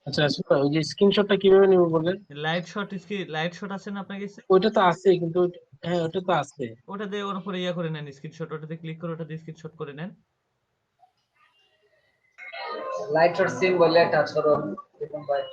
আচ্ছা রাসেল ভাই, ওই যে স্ক্রিনশটটা কিভাবে নেবো বলেন? লাইট শট আছে না আপনার কাছে? ওইটা তো আছে কিন্তু হ্যাঁ, ওটা তো আছে। ওটা দিয়ে ওর উপরে ইয়া করে নেন, স্ক্রিনশট, ওটাতে ক্লিক করে ওটা দিয়ে স্ক্রিনশট করে নেন। লাইট শট সিম বলে টাচ করো দেখুন ভাই।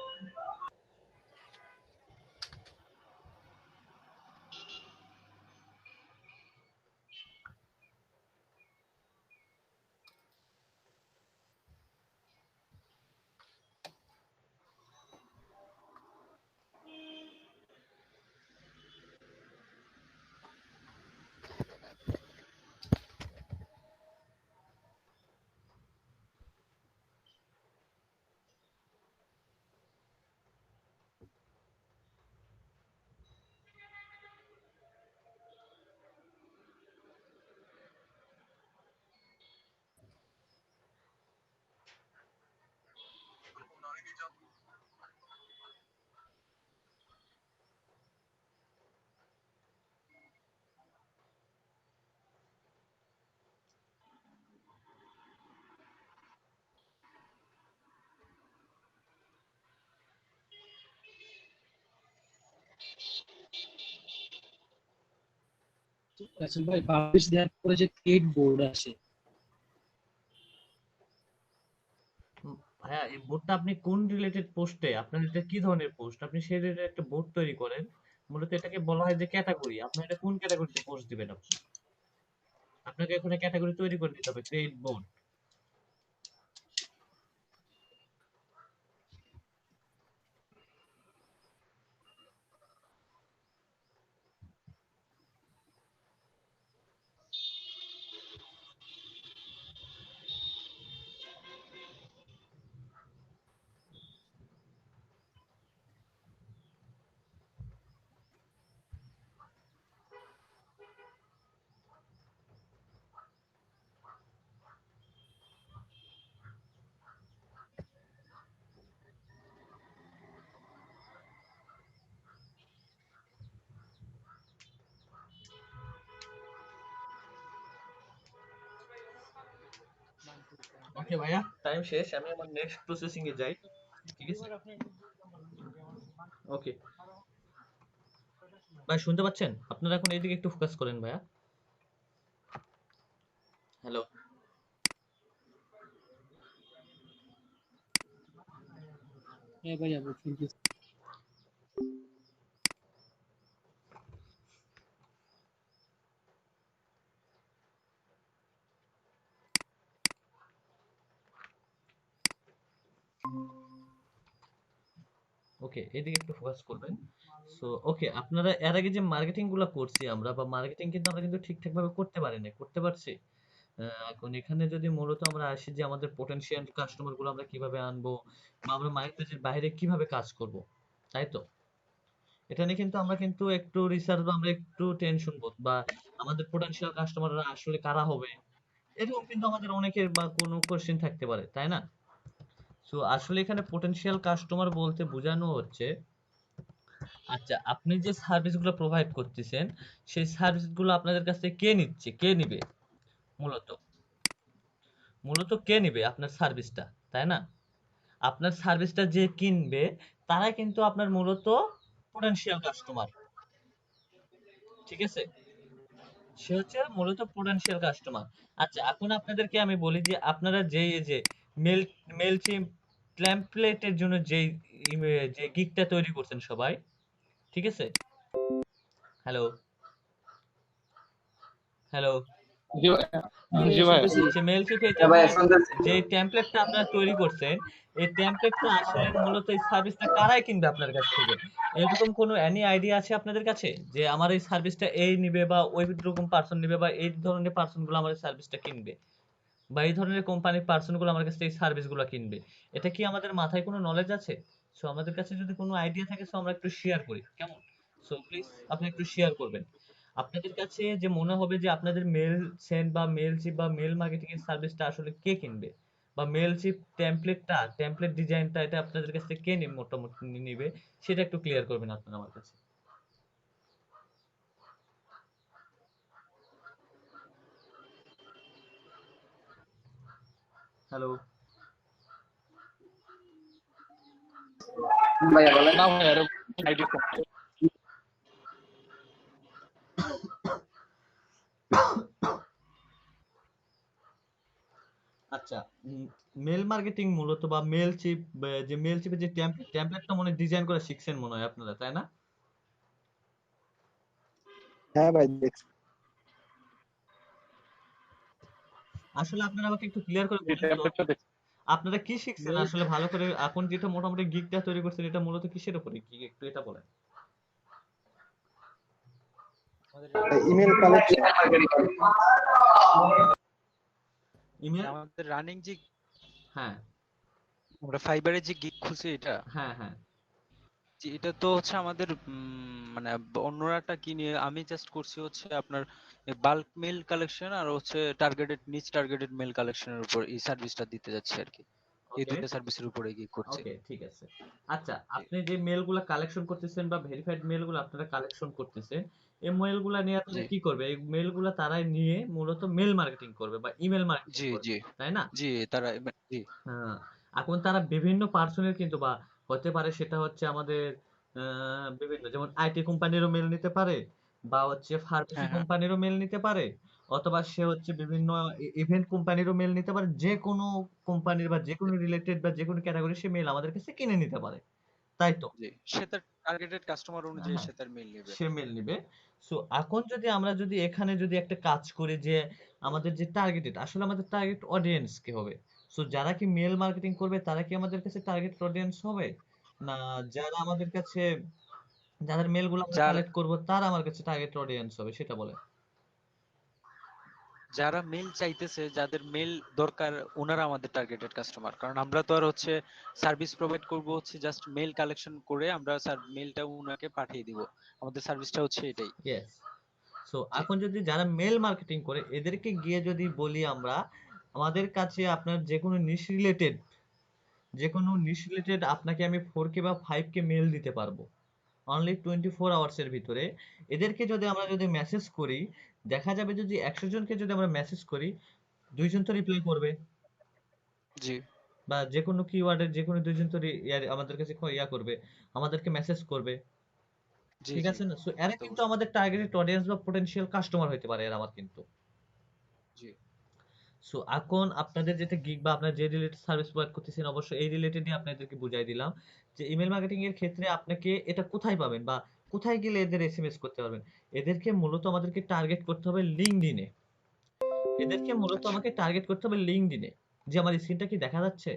রাসেল ভাই পাবলিশ দেওয়ার পরে যে ক্রিয়েট বোর্ড আসে, ভাইয়া এই বোর্ডটা আপনি কোন রিলেটেড পোস্টে, আপনার এটা কি ধরনের পোস্ট, আপনি সেই রিলেটেড একটা বোর্ড তৈরি করেন। মূলত এটাকে বলা হয় যে ক্যাটাগরি। আপনার এটা কোন ক্যাটাগরিতে পোস্ট দিবেন আপনি, আপনাকে এখানে ক্যাটাগরি তৈরি করে দিতে হবে, ক্রিয়েট বোর্ড। ওকে ভাইয়া, টাইম শেষ, আমি আমার নেক্সট প্রসেসিং এ যাই। ঠিক আছে, ওকে ভাই শুনতে পাচ্ছেন? আপনারা এখন এইদিকে একটু ফোকাস করেন ভাইয়া। হ্যালো, হ্যাঁ ভাই আমি শুনতেছি। ওকে এদিকে একটু ফোকাস করবেন। সো ওকে, আপনারা এর আগে যে মার্কেটিং গুলো করছি আমরা, বা মার্কেটিং কিন্তু আমরা কিন্তু ঠিকঠাক ভাবে করতে পারি না, করতে পারছি। এখন এখানে যদি মূলত আমরা আসি যে আমাদের পটেনশিয়াল কাস্টমার গুলো আমরা কিভাবে আনবো, বা আমরা মার্কেটের বাইরে কিভাবে কাজ করব, তাই তো? এটা নিয়ে কিন্তু আমরা কিন্তু একটু রিসার্চ, বা আমরা একটু টেনশন বোধ, বা আমাদের পটেনশিয়াল কাস্টমাররা আসলে কারা হবে, এরকম কিন্তু আমাদের অনেকের বা কোনো কোশ্চেন থাকতে পারে, তাই না? সো আসলে এখানে পটেনশিয়াল কাস্টমার বলতে বোঝানো হচ্ছে, আচ্ছা আপনি যে সার্ভিসগুলো প্রোভাইড করতেছেন, সেই সার্ভিসগুলো আপনাদের কাছ থেকে কে নিচ্ছে, কে নিবে, মূলত মূলত কে নিবে আপনার সার্ভিসটা, তাই না? আপনার সার্ভিসটা যে কিনবে, তারাই কিন্তু আপনার মূলত পোটেনশিয়াল কাস্টমার। ঠিক আছে, সে হচ্ছে মূলত পোটেনশিয়াল কাস্টমার। আচ্ছা এখন আপনাদেরকে আমি বলি যে আপনারা যে মেল মেলচিম টেমপ্লেটের জন্য যে গিগটা তৈরি করছেন সবাই, ঠিক আছে? হ্যালো, হ্যালো, জি ভাই, হ্যাঁ জি ভাই। শুনতেছি। সে মেলচিপ এর হ্যাঁ জন্য ভাই শুনতেছি। যে টেমপ্লেটটা আপনারা তৈরি করছেন, এই টেমপ্লেটটা আসলে মূলত এই সার্ভিসটা কারাই কিনবে আপনার কাছ থেকে? এরকম কোনো এনি আইডিয়া আছে আপনাদের কাছে যে আমার এই সার্ভিসটা এই নিবে, বা ওই রকম পার্সন নিবে, বা এই ধরনের পার্সন গুলো আমার এই সার্ভিসটা কিনবে, বা এই ধরনের কোম্পানির পার্সন গুলো আমার কাছ থেকে এই সার্ভিস গুলো কিনবে? এটা কি আমাদের মাথায় কোনো নলেজ আছে? সো আমাদের কাছে যদি কোনো আইডিয়া থাকে, সো আমরা একটু শেয়ার করি, কেমন? সো প্লিজ আপনি একটু শেয়ার করবেন। আপনাদের কাছে যে মনে হবে যে আপনাদের মেল সেন্ড বা মেল চিপ বা মেল মার্কেটিং এর সার্ভিসটা আসলে কে কিনবে, বা মেল চিপ টেমপ্লেট ডিজাইনটা এটা আপনাদের কাছ থেকে কে মোটামুটি নিবে, সেটা একটু ক্লিয়ার করবেন আপনারা আমার কাছে। হ্যালো, ভাইয়া বলেন। না ভাই এরকম আইডি কম নাই। আচ্ছা মেল মার্কেটিং মূলত, বা মেল চিপ, যে মেল চিপের যে টেমপ্লেটটা মনে ডিজাইন করা শিখছেন মনে হয় আপনারা, তাই না? হ্যাঁ ভাই দেখছি। আসলে আপনারা আমাকে একটু ক্লিয়ার করে এই বলেন তো, টেমপ্লেটটা দেখছি। আপনারা কি শিখছেন আসলে ভালো করে? এখন যেটা মোটামুটি গিগটা তৈরি করছেন, এটা মূলত কিসের উপরে গিগ, একটু এটা বলেন। আমাদের ইমেল কালেকশন। ইমেল, আমাদের রানিং যে হ্যাঁ আমরা ফাইবারে যে গিগ খুলছি এটা, হ্যাঁ হ্যাঁ, যে এটা তো হচ্ছে আমাদের মানে অন্যরাটা কি নিয়ে, আমি জাস্ট করছি হচ্ছে আপনার বাল্ক মেল কালেকশন আর হচ্ছে টার্গেটেড নিচ টার্গেটেড মেল কালেকশনের উপর এই সার্ভিসটা দিতে যাচ্ছি আর কি। এই ওকে দুইটা সার্ভিসের উপরে গিগ করছি। ওকে ঠিক আছে। আচ্ছা জি আপনি যে মেলগুলা কালেকশন করতেছেন, বা ভেরিফাইড মেলগুলো আপনারা কালেকশন করতেছেন, এই মেলগুলা নিয়ে জি আপনারা কি করবে? এই মেলগুলা তারাই নিয়ে মূলত মেল মার্কেটিং করবে বা ইমেল মার্কেটিং জি করবে, জি তাই না? জি তারা জি হ্যাঁ, এখন তারা বিভিন্ন পার্সনের কিন্তু, বা হতে পারে সেটা হচ্ছে আমাদের বিভিন্ন, যেমন আইটি কোম্পানিরও মেল নিতে পারে, বা হচ্ছে ফার্মেসি হ্যাঁ, হ্যাঁ। কোম্পানিরও মেল নিতে পারে, অথবা সে হচ্ছে বিভিন্ন ইভেন্ট কোম্পানিরও মেল নিতে পারে। যে কোনো কোম্পানির বা যে কোনো রিলেটেড বা যে কোনো ক্যাটাগরি সে মেল আমাদের কাছে কিনে নিতে পারে, তাই তো? জি, সে তার টার্গেটেড কাস্টমার অনুযায়ী হ্যাঁ, সে তার মেইল নেবে। সে মেল নিবে। সো এখন যদি আমরা যদি এখানে যদি একটা কাজ করি যে আমাদের যে টার্গেটেড, আসলে আমাদের টার্গেট অডিয়েন্স কে হবে? সো যারা কি মেল মার্কেটিং করবে তারা কি আমাদের কাছে টার্গেট অডিয়েন্স হবে, না যারা আমাদের কাছে যাদের মেল গুলো আমরা যারা কালেক্ট করবো তারা আমার কাছে টার্গেট অডিয়েন্স হবে, সেটা বলে? যারা মেল চাইতেছে, যাদের মেল দরকার, ওনারা আমাদের টার্গেটেড কাস্টমার। কারণ আমরা তো আর হচ্ছে সার্ভিস প্রোভাইড করব হচ্ছে জাস্ট মেল কালেকশন করে আমরা মেলটা উনাকে পাঠিয়ে দিব। আমাদের সার্ভিসটা হচ্ছে এটাই। ইয়েস। সো জি, এখন যদি যারা মেল মার্কেটিং করে এদেরকে গিয়ে যদি বলি আমরা আমাদের কাছে আপনার যে কোনো নিশ রিলেটেড আপনাকে আমি 4K বা 5K মেল দিতে পারবো অনলি 24 আওয়ার্স এর ভিতরে। এদেরকে যদি আমরা যদি মেসেজ করি, দেখা যাবে যদি 100 জনকে যদি আমরা মেসেজ করি 2 জন তো রিপ্লাই করবে, জি, বা যে কোনো কিওয়ার্ডের যে কোনো 2 জন তো আমাদের কাছে করবে, আমাদেরকে মেসেজ করবে, জি, ঠিক জি, আছে না? সো এরা তা কিন্তু অবশ্যই। আমাদের টার্গেটেড অডিয়েন্স বা পটেনশিয়াল কাস্টমার হতে পারে এরা আমার কিন্তু। জি, সো এখন আপনাদের যেটা গিগ বা আপনার যে রিলেটেড সার্ভিস প্রোভাইড করতেছেন অবশ্যই এই রিলেটেডই আপনাদেরকে বুঝাই দিলাম যে ইমেল মার্কেটিং এর ক্ষেত্রে আপনাকে এটা কোথায় পাবেন বা কোথায় গেলে এদের এসএমএস করতে পারবেন। এদেরকে মূলত আমাদেরকে টার্গেট করতে হবে লিঙ্কডইনে। এদেরকে মূলত আচ্ছা। আমাকে টার্গেট করতে হবে লিঙ্কডইনে। যে আমার স্ক্রিনটা কি দেখা যাচ্ছে?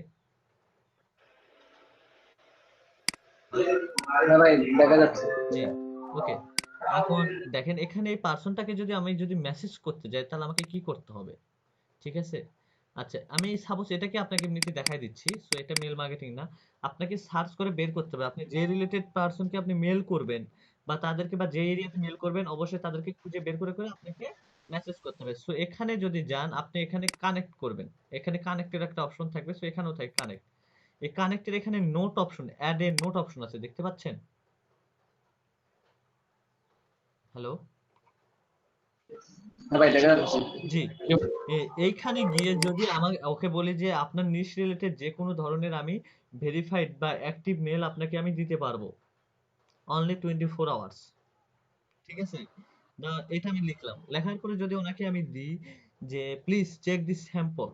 হ্যাঁ ভাই, দেখা যাচ্ছে। জি, ওকে। এখন দেখেন এখানে এই পার্সনটাকে যদি আমি যদি মেসেজ করতে যাই তাহলে আমাকে কি করতে হবে, ঠিক আছে? আচ্ছা আমি সাপোজ এটাকে আপনাকে এমনিতে দেখাই দিচ্ছি। সো এটা মেল মার্কেটিং না, আপনাকে সার্চ করে বের করতে হবে আপনি যে রিলেটেড পারসনকে আপনি মেল করবেন বা তাদেরকে বা যে এরিয়াতে মেল করবেন অবশ্যই তাদেরকে খুঁজে বের করে করে আপনাকে মেসেজ করতে হবে। সো এখানে যদি যান আপনি এখানে কানেক্ট করবেন, এখানে কানেক্টের একটা অপশন থাকবে। সো এখানেও থাকে কানেক্ট। এই কানেক্টের এখানে note option, add a note option আছে, দেখতে পাচ্ছেন? হ্যালো? হ্যাঁ ভাই, দেখা জি, যাচ্ছে। জি, এইখানে গিয়ে যদি আমার ওকে বলি যে আপনার নিশ রিলেটেড যে কোনো ধরনের আমি ভেরিফাইড বা অ্যাক্টিভ মেল আপনাকে আমি দিতে পারবো অনলি 24 আওয়ার্স, ঠিক আছে? এটা আমি লিখলাম, লেখার পরে যদি ওনাকে আমি দিই যে প্লিজ চেক দিস স্যাম্পল,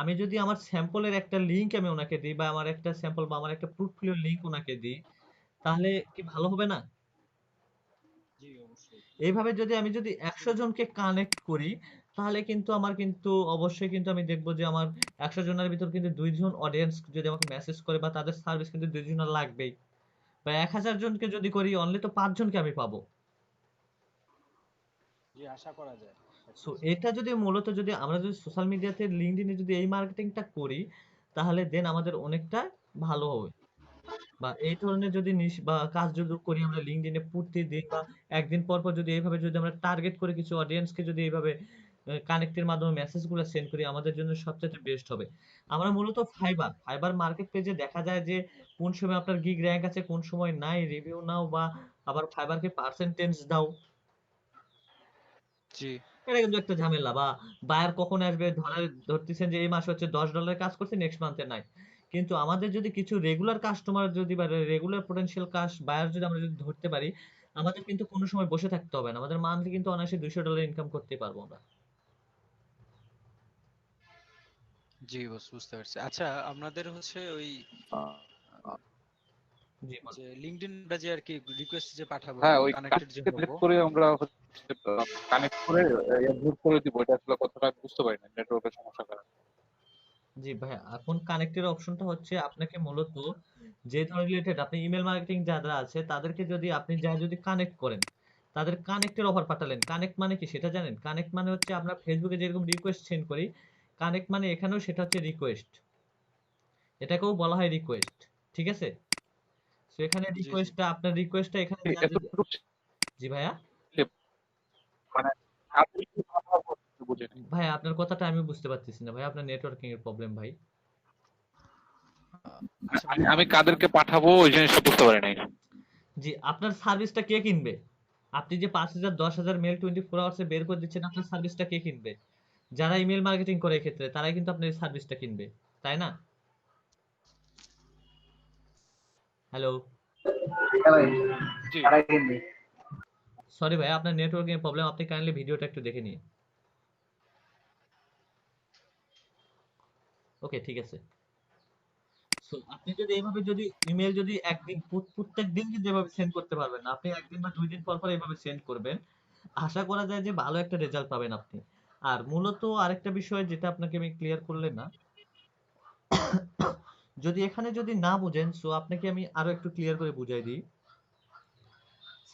আমি যদি আমার স্যাম্পলের একটা লিংক আমি ওনাকে দিই বা আমার একটা স্যাম্পল বা আমার একটা পোর্টফোলিও লিংক ওনাকে দিই, তাহলে কি ভালো হবে না? জি, অবশ্যই। এইভাবে যদি আমি যদি 100 জনকে কানেক্ট করি তাহলে কিন্তু আমার কিন্তু অবশ্যই কিন্তু আমি দেখবো যে আমার 100 জনের ভিতর কিন্তু 2 জন অডিয়েন্স যদি আমাকে মেসেজ করে বা তাদের সার্ভিস কিন্তু 2 জনের লাগবেই। বা 1000 জনকে যদি করি অনলি তো 5 জনকে আমি পাবো। জি, আশা করা যায়। সো এটা যদি মূলত যদি আমরা যদি সোশ্যাল মিডিয়াতে লিঙ্কডইনে যদি এই মার্কেটিংটা করি তাহলে দেন আমাদের অনেকটা ভালো হবে। বা এই ধরনের যদি বা কাজ যদি করি আমরা লিঙ্কডইনে প্রতিদিন বা একদিন পর পর যদি এইভাবে যদি আমরা টার্গেট করে কিছু অডিয়েন্সকে যদি এইভাবে কানেক্টের মাধ্যমে মেসেজগুলো সেন্ড করি আমাদের জন্য সবচেয়ে বেস্ট হবে। আমরা মূলত ফাইবার মার্কেট পেজে দেখা যায় যে কোন সময় আপনার গিগ র‍্যাঙ্ক আছে কোন সময় নাই, রিভিউ নাও বা আবার ফাইবারকে পার্সেন্টেজ দাও, জি, এটা কিন্তু একটা ঝামেলা। বা বায়ার কখন আসবে ধরতেছেন যে এই মাসে হচ্ছে $10 কাজ করছে নেক্সট মান্থে নাই। কিন্তু আমাদের যদি কিছু রেগুলার কাস্টমার যদি বা রেগুলার পটেনশিয়াল বায়ার যদি আমরা যদি ধরতে পারি আমাদের কিন্তু কোনো সময় বসে থাকতে হবে না, আমাদের মান্থলি কিন্তু অনায়াসে $200 ইনকাম করতেই পারবো আমরা। জি বস, বুঝতে পারছি। আচ্ছা, আপনাদের হচ্ছে ওই জি বল। যে লিংকডইনটা যে আর কি রিকোয়েস্ট যে পাঠাবো, হ্যাঁ, ওই কানেক্টেড যে কানেক্ট হবো। করে আমরা হচ্ছে কানেক্ট করে অ্যাডমিট করে দিব। এটা আসলে কথাটা আমি বুঝতে পারি না নেটওয়ার্কের সমস্যার কারণে। জি ভাই, এখন কানেক্টের অপশনটা হচ্ছে আপনাকে মূলত যে ধরনের রিলেটেড আপনি ইমেল মার্কেটিং যারা আছে তাদেরকে যদি আপনি যদি কানেক্ট করেন তাদের কানেক্টের অফার পাঠালেন। কানেক্ট মানে কি সেটা জানেন? কানেক্ট মানে হচ্ছে আমরা ফেসবুকে যেরকম রিকোয়েস্ট সেন্ড করি, কানেক্ট মানে এখানেও সেটা হচ্ছে রিকোয়েস্ট, এটাকেও বলা হয় রিকোয়েস্ট, ঠিক আছে? সো এখানে জি, জি। আপনার রিকোয়েস্টটা এখানে এতটুকু জি ভাইয়া। মানে আপনি কি কথা বলতে বুঝে নাই। ভাই আপনার কথাটা আমি বুঝতে পারতেছি না ভাই, আপনার নেটওয়ার্কিং এর প্রবলেম ভাই। আচ্ছা, আমি কাদেরকে পাঠাবো ওই জিনিসটা বুঝতে পারি নাই। জি, আপনার সার্ভিসটা কে কিনবে? আপনি যে 5000 10,000 মেল 24 আওয়ার্সে বের করে দিচ্ছেন আপনার সার্ভিসটা কে কিনবে? যারা ইমেল মার্কেটিং করে এক্ষেত্রে তারাই কিন্তু আপনার এই সার্ভিসটা কিনবে, তাই না? হ্যালো? হ্যাঁ ভাই, জি, তারাই কিনবে। সরি ভাই, আপনার নেটওয়ার্কিং প্রবলেম, আপনি কাইন্ডলি ভিডিওটা একটু দেখে নিন। ওকে, ঠিক আছে। সো আপনি যদি এইভাবে যদি ইমেল যদি একদিন প্রত্যেক দিন কিন্তু এভাবে সেন্ড করতে পারবেন না, আপনি একদিন বা 2 দিন পর পর এইভাবে সেন্ড করবেন, আশা করা যায় যে ভালো একটা রেজাল্ট পাবেন আপনি। আর মূলত আরেকটা বিষয় যেটা আপনাকে আমি ক্লিয়ার করলে না, যদি এখানে যদি না বুঝেন, সো আপনাকে আমি আরো একটু ক্লিয়ার করে বুঝাই দিই।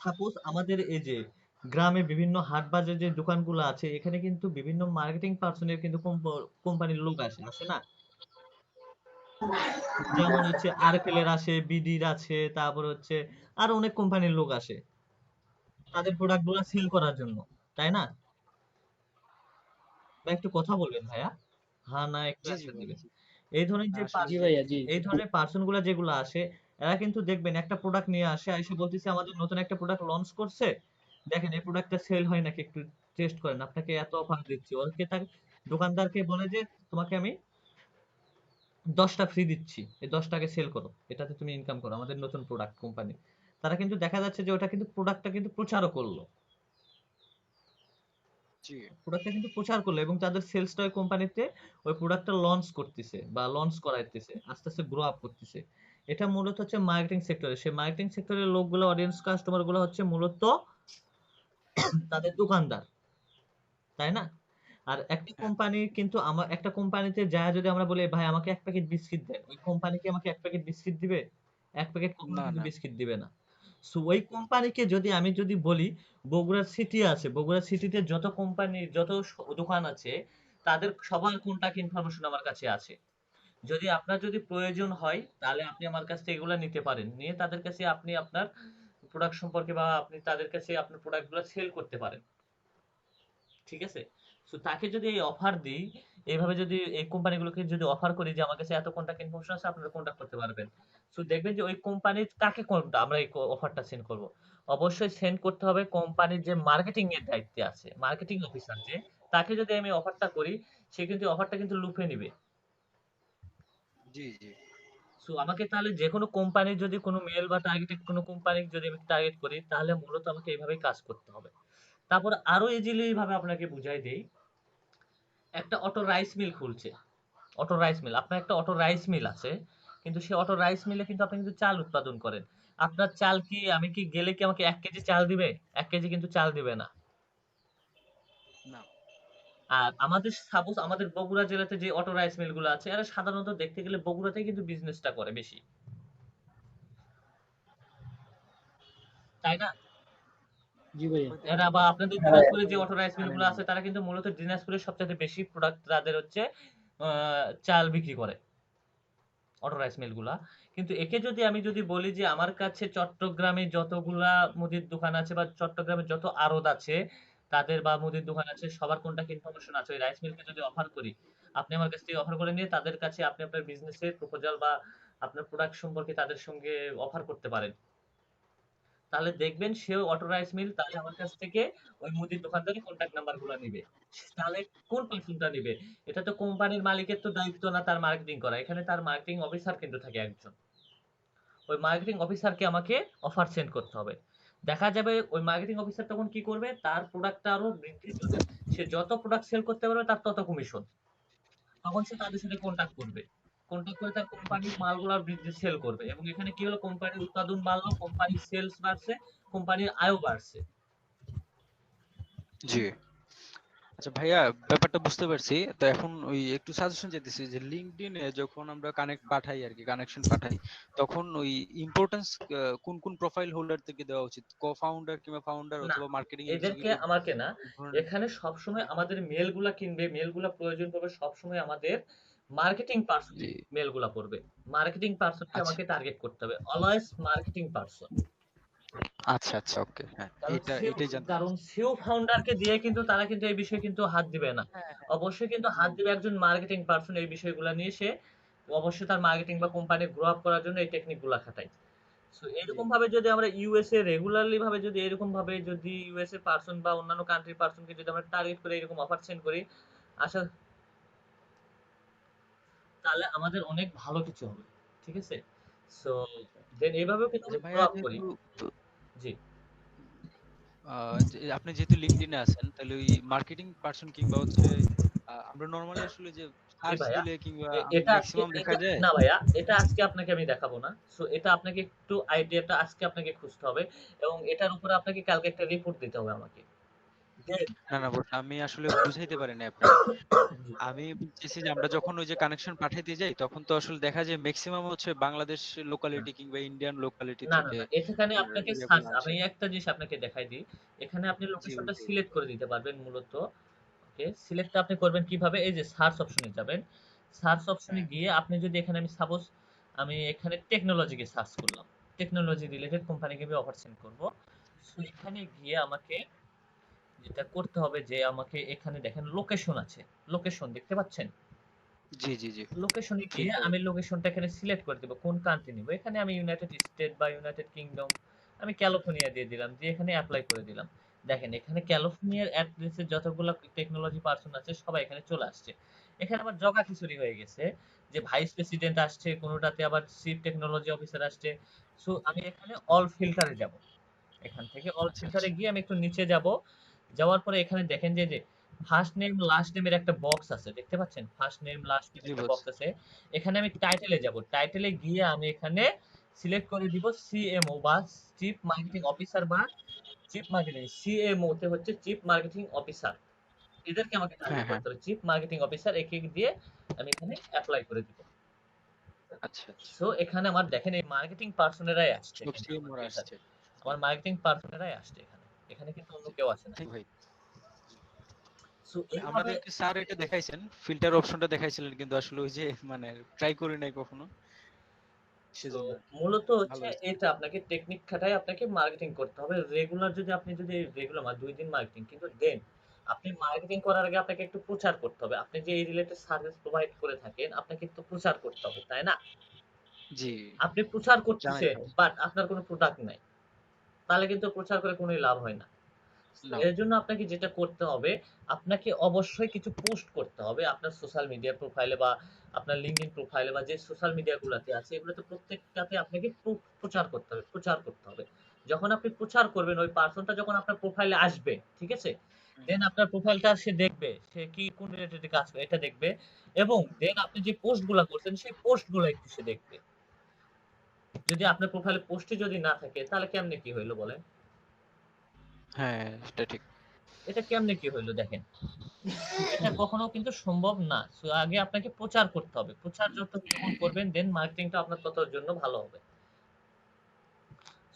সাপোজ আমাদের এই যে গ্রামে বিভিন্ন হাট বাজার যে দোকানগুলো আছে, এখানে কিন্তু বিভিন্ন মার্কেটিং পার্সনের কিন্তু কোম্পানির লোক আসে না? যেমন হচ্ছে আরএফএল এর আসে, বিডির আছে, তারপর হচ্ছে আরো অনেক কোম্পানির লোক আসে তাদের প্রোডাক্ট গুলো সেল করার জন্য, তাই না? বা একটু কথা বলবেন ভাইয়া, হ্যাঁ না একটু জি জি অ্যান্সার দিবেন। বলছি। এই ধরনের যে আসলে জি ভাইয়া, জি। এই ধরনের পার্সন গুলা যেগুলো আসে, এরা কিন্তু দেখবেন একটা প্রোডাক্ট নিয়ে আসে, এসে বলতেছে আমাদের নতুন একটা প্রোডাক্ট লঞ্চ করছে, দেখেন এই প্রোডাক্টটা সেল হয় নাকি একটু টেস্ট করেন, আপনাকে এত অফার দিচ্ছি। ওকে তার দোকানদারকে বলে যে তোমাকে আমি 10টা ফ্রি দিচ্ছি, এই 10টাকে সেল করো, এটাতে তুমি ইনকাম করো, আমাদের নতুন প্রোডাক্ট কোম্পানি। তারা কিন্তু দেখা যাচ্ছে যে ওটা কিন্তু প্রোডাক্টটা কিন্তু প্রচারও করলো, জি প্রোডাক্টটা কিন্তু প্রচার করলো এবং তাদের সেলসটা ওই কোম্পানিতে ওই প্রোডাক্টটা লঞ্চ করতেছে বা লঞ্চ করাইতেছে, আস্তে আস্তে গ্রো আপ করতেছে। এটা মূলত হচ্ছে মার্কেটিং সেক্টরে, সেই মার্কেটিং সেক্টরের লোকগুলো, অডিয়েন্স কাস্টমার গুলো হচ্ছে মূলত তাদের দোকানদার, তাই না? আর একটা কোম্পানি কিন্তু আমার একটা কোম্পানিতে যা যদি আমরা বলি ভাই আমাকে 1 প্যাকেট বিস্কিট দেন, ওই কোম্পানি কি আমাকে 1 প্যাকেট বিস্কিট দিবে? 1 প্যাকেট কখনো না কিন্তু না বিস্কিট দিবে না। সো ওই কোম্পানিকে যদি আমি যদি বলি, বগুড়া সিটি আছে, বগুড়া সিটিতে যত কোম্পানি যত দোকান আছে, তাদের সবার কন্টাক্ট ইনফরমেশন আমার কাছে আছে। যদি আপনার যদি প্রয়োজন হয় তাহলে আপনি আমার কাছ থেকে এগুলো নিতে পারেন, নিয়ে তাদের কাছে আপনি আপনার প্রোডাক্ট সম্পর্কে বা আপনি তাদের কাছে আপনার প্রোডাক্টগুলো সেল করতে পারেন, ঠিক আছে? সো তাকে যদি এই অফার দিই, এইভাবে যদি এই কোম্পানিগুলোকে যদি অফার করি যে আমার কাছে এত কন্টাক্ট ইনফরমেশন আছে, আপনারা কন্টাক্ট করতে পারবেন, সো দেখবেন যে ওই কোম্পানির কাকে কোনটা আমরা এই অফারটা সেন্ড করব। অবশ্যই সেন্ড করতে হবে কোম্পানির যে মার্কেটিং এর দায়িত্বে আছে, মার্কেটিং অফিসার যে, তাকে যদি আমি অফারটা করি, সে কিন্তু অফারটা কিন্তু লুফে নিবে। জি জি সো আমাকে তাহলে যে কোনো কোম্পানির যদি কোনো মেল বা টার্গেটেড কোনো কোম্পানি যদি আমি টার্গেট করি, তাহলে মূলত আমাকে এইভাবেই কাজ করতে হবে। তারপর আরো ইজিলি ভাবে আপনাকে বুঝাই দেই, একটা অটো রাইস মিল খুলছে, অটো রাইস মিল, আপনার একটা অটো রাইস মিল আছে, কিন্তু সেই অটো রাইস মিলে কিন্তু আপনি কিন্তু চাল উৎপাদন করেন। আপনার চাল কি আমি কি গেলে কি আমাকে 1 কেজি চাল দিবে? 1 কেজি কিন্তু চাল দিবে না। না আর আমাদের সাপোজ আমাদের বগুড়া জেলাতে যে অটো রাইস মিল গুলো আছে, এরা সাধারণত দেখতে গেলে বগুড়াতেই কিন্তু বিজনেসটা করে বেশি, তাই না? জি ভাইয়া। এরা বা আপনাদের দিনাজপুরে যে অটো রাইস মিল গুলো আছে, তারা কিন্তু মূলত দিনাজপুরের সবচেয়ে বেশি প্রোডাক্ট তাদের হচ্ছে চাল বিক্রি করে, অটো রাইস মিল গুলা। কিন্তু একে যদি আমি যদি বলি যে আমার কাছে চট্টগ্রামে যতগুলা মুদির দোকান আছে বা চট্টগ্রামে যত আড়ত আছে তাদের বা মুদির দোকান আছে, সবার কোনটা ইনফরমেশন আছে, ওই রাইস মিলকে যদি অফার করি, আপনি আমার কাছ থেকে অফার করে নিয়ে তাদের কাছে আপনি আপনার বিজনেসের প্রপোজাল বা আপনার প্রোডাক্ট সম্পর্কে তাদের সঙ্গে অফার করতে পারেন, তাহলে দেখবেন সেও অটো রাইস মিল তাহলে আমার কাছ থেকে ওই মুদির দোকানদারের কন্ট্যাক্ট নাম্বার গুলো নিবে। তাহলে কোন পার্সনটা নিবে? এটা তো কোম্পানির মালিকের তো দায়িত্ব না তার মার্কেটিং করা, এখানে তার মার্কেটিং অফিসার কিন্তু থাকে একজন। ওই মার্কেটিং অফিসারকে আমাকে অফার সেন্ড করতে হবে। দেখা যাবে ওই মার্কেটিং অফিসার তখন কি করবে, তার প্রোডাক্টটা আরো বৃদ্ধি করবে, সে যত প্রোডাক্ট সেল করতে পারবে তার তত কমিশন। তখন সে তাদের সাথে কন্ট্যাক্ট করবে, কন্ট্যাক্ট করে তার কোম্পানির মালগুলো বৃদ্ধি সেল করবে, এবং এখানে কি হলো, কোম্পানির উৎপাদন বাড়লো, কোম্পানির সেলস বাড়ছে, কোম্পানির আয়ও বাড়ছে। জি। আচ্ছা ভাইয়া, ব্যাপারটা বুঝতে পারছি। তো এখন ওই একটু সাজেশন চাইতেছি যে লিঙ্কডইন এ যখন আমরা কানেক্ট পাঠাই আর কি, কানেকশন পাঠাই, তখন ওই ইম্পর্টেন্স কোন কোন প্রোফাইল হোল্ডার থেকে দেওয়া উচিত? কো-ফাউন্ডার কিংবা ফাউন্ডার না, অথবা মার্কেটিং এদেরকে এক্সিকিউটিভ আমাকে না, ধরনের? এখানে সবসময় আমাদের মেলগুলা কিনবে, মেলগুলা প্রয়োজন পড়বে সবসময় আমাদের মার্কেটিং পার্সন, জি মেলগুলা পড়বে, মার্কেটিং পার্সনকে আচ্ছা আমাকে টার্গেট করতে হবে, অলওয়েজ মার্কেটিং পার্সন। আচ্ছা আচ্ছা ওকে, হ্যাঁ কারণ এটা সেও এটাই জানতে কারণ চাচ্ছি। সেও ফাউন্ডারকে দিয়ে কিন্তু তারা কিন্তু এই বিষয়ে কিন্তু হাত দিবে না, হ্যাঁ হ্যাঁ অবশ্যই কিন্তু জি হাত দিবে একজন মার্কেটিং পার্সন এই বিষয়গুলো নিয়ে, সে অবশ্যই তার মার্কেটিং বা কোম্পানি গ্রো আপ করার জন্য এই টেকনিক গুলা খাটায়। সো জি এরকম ভাবে যদি আমরা ইউএসএ রেগুলারলি ভাবে যদি এরকম ভাবে যদি ইউএসএ পার্সন বা অন্যান্য কান্ট্রির পার্সনকে যদি আমরা টার্গেট করে এরকম অফার সেন্ড করি, আশা তাহলে আমাদের অনেক ভালো কিছু হবে, ঠিক আছে? সো দেন এইভাবেও কিন্তু আচ্ছা আমরা গ্রো ভাইয়া, আপ করি। যেহেতু জি আপনি যেহেতু লিঙ্কডইনে আছেন তাহলে ওই মার্কেটিং পার্সন কিংবা হচ্ছে আমরা নরমালি আসলে যে জি সার্চ ভাইয়া, দিলে কিংবা এটা আজকে ম্যাক্সিমাম দেখা এটা যায়। না ভাইয়া, এটা আজকে আপনাকে আমি দেখাবো না। সো এটা আপনাকে একটু আইডিয়াটা আজকে আপনাকে খুঁজতে হবে এবং এটার উপরে আপনাকে কালকে একটা রিপোর্ট দিতে হবে আমাকে। যে না না বস, আমি আসলে বুঝাইতে পারিনি আপনাকে। জি, আমি বলতেছি যে আমরা যখন ওই যে কানেকশন পাঠাইতে যাই তখন তো আসলে দেখা যায় ম্যাক্সিমাম হচ্ছে বাংলাদেশ না লোকালিটি কিংবা ইন্ডিয়ান লোকালিটি না না থেকে না, এখানে আপনাকে সার্চ, ইয়েগুলো আমি আসে। একটা জিনিস আপনাকে দেখাই দিই। এখানে আপনি জি লোকেশনটা ওইটাই। সিলেক্ট করে দিতে পারবেন মূলত। ওকে, সিলেক্টটা আপনি করবেন কিভাবে? এই যে সার্চ অপশনে যাবেন। সার্চ অপশনে হ্যাঁ গিয়ে আপনি যদি এখানে আমি সাপোজ আমি এখানে টেকনোলজিকে সার্চ করলাম। টেকনোলজি রিলেটেড কোম্পানিকে আমি অফার সেন্ড করব। সো এখানে গিয়ে আমাকে যেটা করতে হবে যে আমাকে এখানে দেখেন লোকেশন আছে। লোকেশন দেখতে পাচ্ছেন? জি জি জি। লোকেশনে গিয়ে ফিল্টার। আমি লোকেশনটা এখানে সিলেক্ট করে দেব কোন কান্ট্রি নিব। এখানে আমি ইউনাইটেড স্টেট বা ইউনাইটেড কিংডম, আমি ক্যালিফোর্নিয়া দিয়ে দিলাম, দিয়ে এখানে এপ্লাই করে দিলাম। দেখেন এখানে ক্যালিফোর্নিয়ার অ্যাড্রেসে যতগুলো টেকনোলজি পারসন আছে সবাই এখানে চলে আসছে। এখানে আবার জগা খিচুড়ি হয়ে গেছে যে ভাইস প্রেসিডেন্ট আসছে, কোনোটাতে আবার চিফ টেকনোলজি অফিসার আসছে। সো আমি এখানে অল ফিল্টারে যাব। এখান থেকে অল আচ্ছা ফিল্টারে আচ্ছা। গিয়ে আমি একটু নিচে যাব। যাওয়ার পরে এখানে দেখেন যে ফার্স্ট নেম লাস্ট নেমের একটা বক্স আছে, দেখতে পাচ্ছেন? ফার্স্ট নেম লাস্ট নেম জি একটা বস। বক্স আছে। এখানে আমি টাইটেলে যাব। টাইটেলে গিয়ে আমি এখানে সিলেক্ট করে দিব সিএমও বা চিফ মার্কেটিং অফিসার বা চিফ মার্কেটিং। সিএমও তে হচ্ছে চিফ মার্কেটিং অফিসার। এদেরকে আমাকে টার্গেট হ্যাঁ হ্যাঁ। করতে হবে। চিফ মার্কেটিং অফিসার একে দিয়ে আমি এখানে এপ্লাই করে দিব। আচ্ছা আচ্ছা। সো এখানে আমার দেখেন এই মার্কেটিং পার্সনেরাই আসছে সব এখানে সিএম আমার ওরা ফিল্টারে। আসছে। আমার মার্কেটিং পার্সনেরাই আসছে এখানে। এখানে কিন্তু অন্য জি। কেউ আসে না। থ্যাংক ভাই। সো মানে এইভাবে আমাদেরকে স্যার এটা দেখাইছেন, ফিল্টার অপশনটা দেখাইছিলেন কিন্তু আসলে ওই যে মানে ট্রাই করি নাই কখনো, সো সেজন্য আর কি। মূলত ভালো হচ্ছে হয়েছে। এটা আপনাকে টেকনিক খাটায় আপনাকে মার্কেটিং করতে হবে। রেগুলার যদি আপনি যদি রেগুলার ২ দিন মার্কেটিং, কিন্তু দেন আপনি মার্কেটিং করার আগে আপনাকে একটু প্রচার করতে হবে। আপনি যে এই রিলেটেড সার্ভিস প্রোভাইড করে থাকেন, আপনাকে কিন্তু প্রচার করতে হবে, তাই না? জি। আপনি প্রচার জানাইতে করতেছেন হবে। বাট আপনার কোনো প্রোডাক্ট নাই। তাহলে কিন্তু প্রচার করে কোনোই লাভ হয় না। না। এর জন্য আপনাকে যেটা করতে হবে, আপনাকে অবশ্যই কিছু পোস্ট করতে হবে আপনার সোশ্যাল মিডিয়া প্রোফাইলে বা আপনার লিঙ্কডইন প্রোফাইলে বা যে সোশ্যাল মিডিয়া গুলাতে আছে এগুলোতে প্রত্যেকটাতে আপনাকে প্রচার করতে হবে, প্রচার করতে হবে। যখন আপনি প্রচার করবেন ওই পার্সনটা যখন আপনার প্রোফাইলে আসবে, ঠিক আছে? হুম, দেন আপনার প্রোফাইলটা সে দেখবে, সে কি কোন রিলেটেড কাজ করে এটা দেখবে এবং দেন আপনি যে পোস্ট গুলা করছেন সেই পোস্ট গুলা একটু সে দেখবে। যদি আপনার প্রোফাইলে পোস্টই যদি না থাকে তাহলে কেমনে কি হইলো বলেন? হ্যাঁ এটা ঠিক। এটা কেমনে কি হইলো দেখেন। এটা কখনো কিন্তু সম্ভব না। সো আগে আপনাকে প্রচার করতে হবে। প্রচার যখন করবেন দেন মার্কেটিংটা আপনার ততর জন্য ভালো হবে।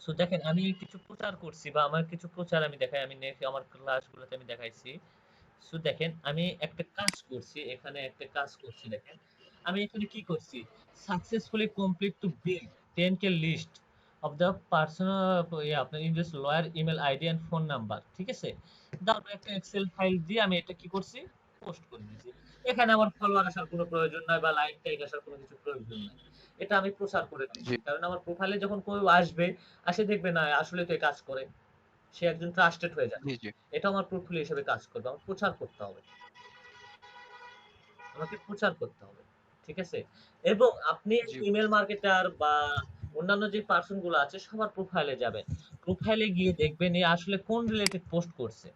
সো দেখেন আমি কিছু প্রচার করছি বা আমার কিছু প্রচার আমি দেখাই, আমি আমার ক্লাসগুলোতে আমি দেখাইছি। সো দেখেন আমি একটা কাজ করছি, এখানে একটা কাজ করছি দেখেন। আমি এখানে কি করছি? successfully complete to build 10K list of the personal আপনার English lawyer email ID and phone number, ঠিক আছে? তারপর একটা এক্সেল ফাইল দিয়ে আমি এটা কি করছি? পোস্ট করে দিয়েছি। এখানে আমার ফলোয়ার আসার কোনো প্রয়োজন নাই বা লাইক টাইক আসার কোনো কিছু প্রয়োজন নাই। এটা আমি প্রচার করে দিচ্ছি। জি কারণ আমার প্রোফাইলে যখন কেউ আসবে, আসে দেখবে না আসলে তো এই কাজ করে। সে একজন ট্রাস্টেড হয়ে যাবে। জি জি এটা আমার পোর্টফোলিও হিসেবে কাজ করবে। আমার প্রচার করতে হবে। আমাকে প্রচার করতে হবে। ঠিক আছে? এবং আপনি জি ইমেল মার্কেটার বা অন্যান্য যে পারসন গুলো আছে সবার প্রোফাইলে যাবেন। প্রোফাইলে গিয়ে দেখবেন এ আসলে কোন রিলেটেড পোস্ট করছে।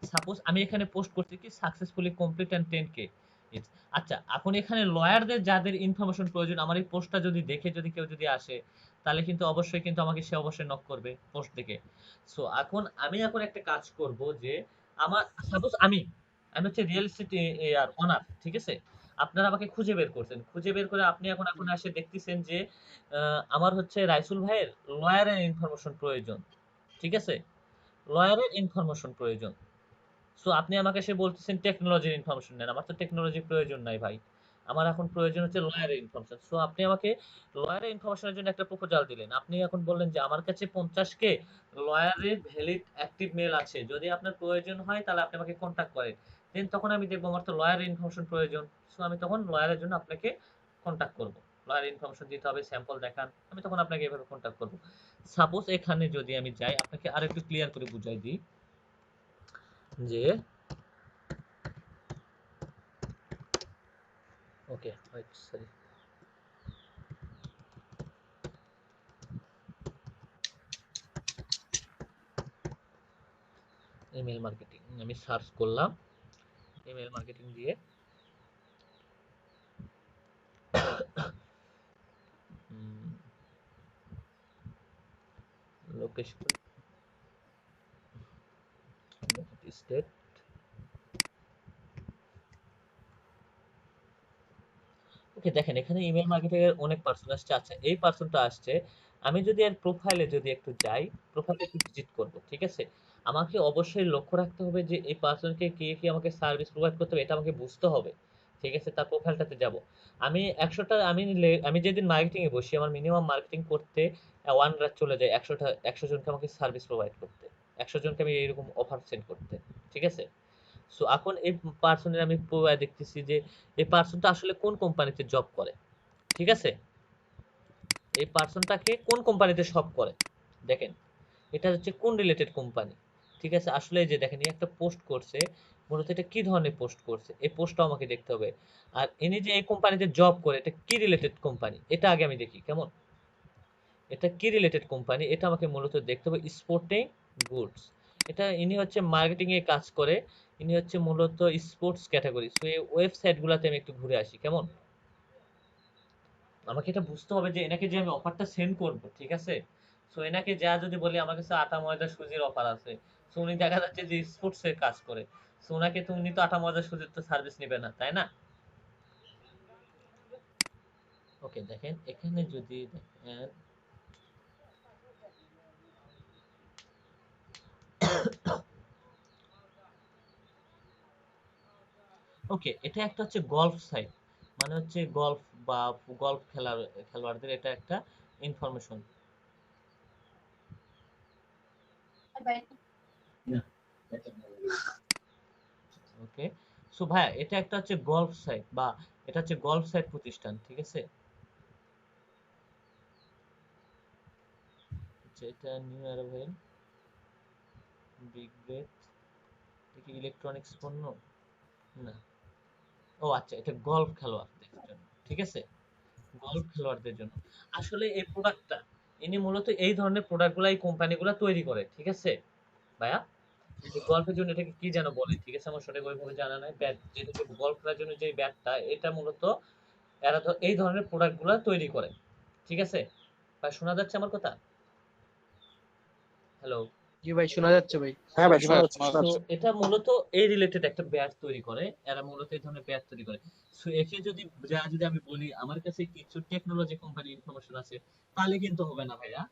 সাপোজ আমি এখানে পোস্ট করছি কি সাকসেসফুলি কমপ্লিট এন্ড 10K। আচ্ছা, এখন এখানে লয়ারদের যাদের ইনফরমেশন প্রয়োজন আমার এই পোস্টটা যদি দেখে যদি কেউ যদি আসে তাহলে কিন্তু অবশ্যই কিন্তু আমাকে সে অবশ্যই নক করবে পোস্ট দেখে। সো এখন আমি এখন একটা কাজ করব যে আমার সাপোজ আমি হচ্ছে রিয়েল এস্টেট আর অনার, ঠিক আছে? আপনারা আমাকে খুঁজে বের করছেন। খুঁজে বের করে আপনি এখন এসে দেখতেছেন যে আমার হচ্ছে রাইসুল ভাইয়ের লয়ারের ইনফরমেশন প্রয়োজন। ঠিক আছে? লয়ারের ইনফরমেশন প্রয়োজন। সো আপনি আমাকে এসে বলতেছেন টেকনোলজির ইনফরমেশন নেন। আমার তো টেকনোলজির প্রয়োজন নাই ভাই। আমার এখন প্রয়োজন হচ্ছে লয়ারের ইনফরমেশন। সো আপনি আমাকে লয়ারের ইনফরমেশনের জন্য একটা প্রপোজাল দিলেন। আপনি এখন বললেন যে আমার কাছে 50K লয়ারের ভ্যালিড অ্যাক্টিভ মেইল আছে। যদি আপনার প্রয়োজন হয় তাহলে আপনি আমাকে কন্টাক্ট করেন। দেন তখন আমি দেখব আমার তো লয়ারের ইনফরমেশন প্রয়োজন। সো আমি তখন লয়ারের জন্য আপনাকে কন্টাক্ট করব। লয়ারের ইনফরমেশন দিতে হবে, স্যাম্পল দেখান। আমি তখন আপনাকে এভাবে কন্টাক্ট করব। সাপোজ এখানে যদি আমি যাই আপনাকে আরেকটু ক্লিয়ার করে বুঝাই দিই যে ওকে, ওয়েট সরি। ইমেল মার্কেটিং আমি সার্চ করলাম, ইমেল মার্কেটিং দিয়ে লোকেশন স্টেট। ওকে, দেখেন এখানে ইমেল মার্কেটিং এর অনেক পার্সন আসছে। আচ্ছা, এই পার্সনটা আসছে, আমি যদি এর প্রোফাইলে যদি একটু যাই, প্রোফাইলে একটু ভিজিট করব, ঠিক আছে? আমাকে অবশ্যই লক্ষ্য রাখতে হবে যে এই পার্সনকে কি কি আমাকে সার্ভিস প্রোভাইড করতে হবে, এটা আমাকে বুঝতে হবে, ঠিক আছে? তার প্রোফাইলটাতে যাব। আমি 100টা আমি যেদিন মার্কেটিং এ বসি, আমার মিনিমাম মার্কেটিং করতে 1 রাত চলে যায় 100 জনকে আমাকে সার্ভিস প্রোভাইড করতে, 100 জনকে আমি এরকম অফার সেন্ড করতে, ঠিক আছে? সো এখন এই পার্সনের আমি দেখতেছি যে এই পার্সনটা আসলে কোন কোম্পানিতে জব করে, ঠিক আছে? এই পার্সনটাকে কোন কোম্পানিতে জব করে, দেখেন এটা হচ্ছে কোন রিলেটেড কোম্পানি, ঠিক আছে? আসলে এই যে দেখেন এই একটা পোস্ট করছে, মূলত এটা কি ধরনের পোস্ট করছে, এই পোস্টটা আমাকে দেখতে হবে। আর ইনি যে এই কোম্পানিতে জব করে, এটা কি রিলেটেড কোম্পানি, এটা আগে আমি দেখি কেমন, এটা কি রিলেটেড কোম্পানি, এটা আমাকে মূলত দেখতে হবে। স্পোর্টিং গুডস, এটা ইনি হচ্ছে মার্কেটিং এ কাজ করে, ইনি হচ্ছে মূলত স্পোর্টস ক্যাটাগরি। সো এই ওয়েবসাইট গুলাতে আমি একটু ঘুরে আসি কেমন। আমাকে এটা বুঝতে হবে যে এনাকে যে আমি অফারটা সেন্ড করব, ঠিক আছে? সো এনাকে যা যদি বলি আমার কাছে আটা ময়দা সুজির অফার আছে, সো উনি দেখা যাচ্ছে যে স্পোর্টস এর কাজ করে, সো উনাকে তো উনি তো আটা ময়দা সুজির তো সার্ভিস নেবে না, তাই না? ওকে, দেখেন এখানে যদি দেখেন ওকে, এটা একটা হচ্ছে গলফ সাইট, মানে হচ্ছে গলফ বা গলফ খেলোয়াড়দের এটা একটা ইনফরমেশন। ওকে, সো ভাইয়া এটা একটা হচ্ছে গলফ সাইট বা এটা হচ্ছে গলফ সাইট প্রতিষ্ঠান, ঠিক আছে? আচ্ছা, এটা নিউ অ্যারাইভেল, বিগ ব্রেথ, এটা কি ইলেকট্রনিক্স পণ্য? না। ও আচ্ছা, এটা গলফ খেলোয়াড়দের জন্য, ঠিক আছে? গলফ খেলোয়াড়দের জন্য আসলে এই প্রোডাক্টটা ইনি মূলত এই ধরনের প্রোডাক্টগুলো এই কোম্পানিগুলো তৈরি করে, ঠিক আছে ভাইয়া? এই গল্ফের জন্য এটাকে কি যেন বলে, ঠিক আছে? আমার সঠিক ওইভাবে জানা নাই। ব্যাট, যেটা গল্ফ খেলার জন্য যে ব্যাটটা, এটা মূলত এরা এই ধরনের প্রোডাক্টগুলো তৈরি করে, ঠিক আছে ভাই? শোনা যাচ্ছে আমার কথা? হ্যালো? জি ভাই, শোনা যাচ্ছে ভাই। হ্যাঁ ভাই, জি শোনা ভাই, যাচ্ছে, শোনা শোনা তো যাচ্ছে। এটা মূলত এই রিলেটেড একটা ব্যাট তৈরি করে, এরা মূলত এই ধরনের ব্যাট তৈরি করে। সো একে যদি যদি আমি বলি আমার কাছে কিছু টেকনোলজি কোম্পানির ইনফরমেশন আছে, তাহলে কিন্তু হবে না ভাইয়া,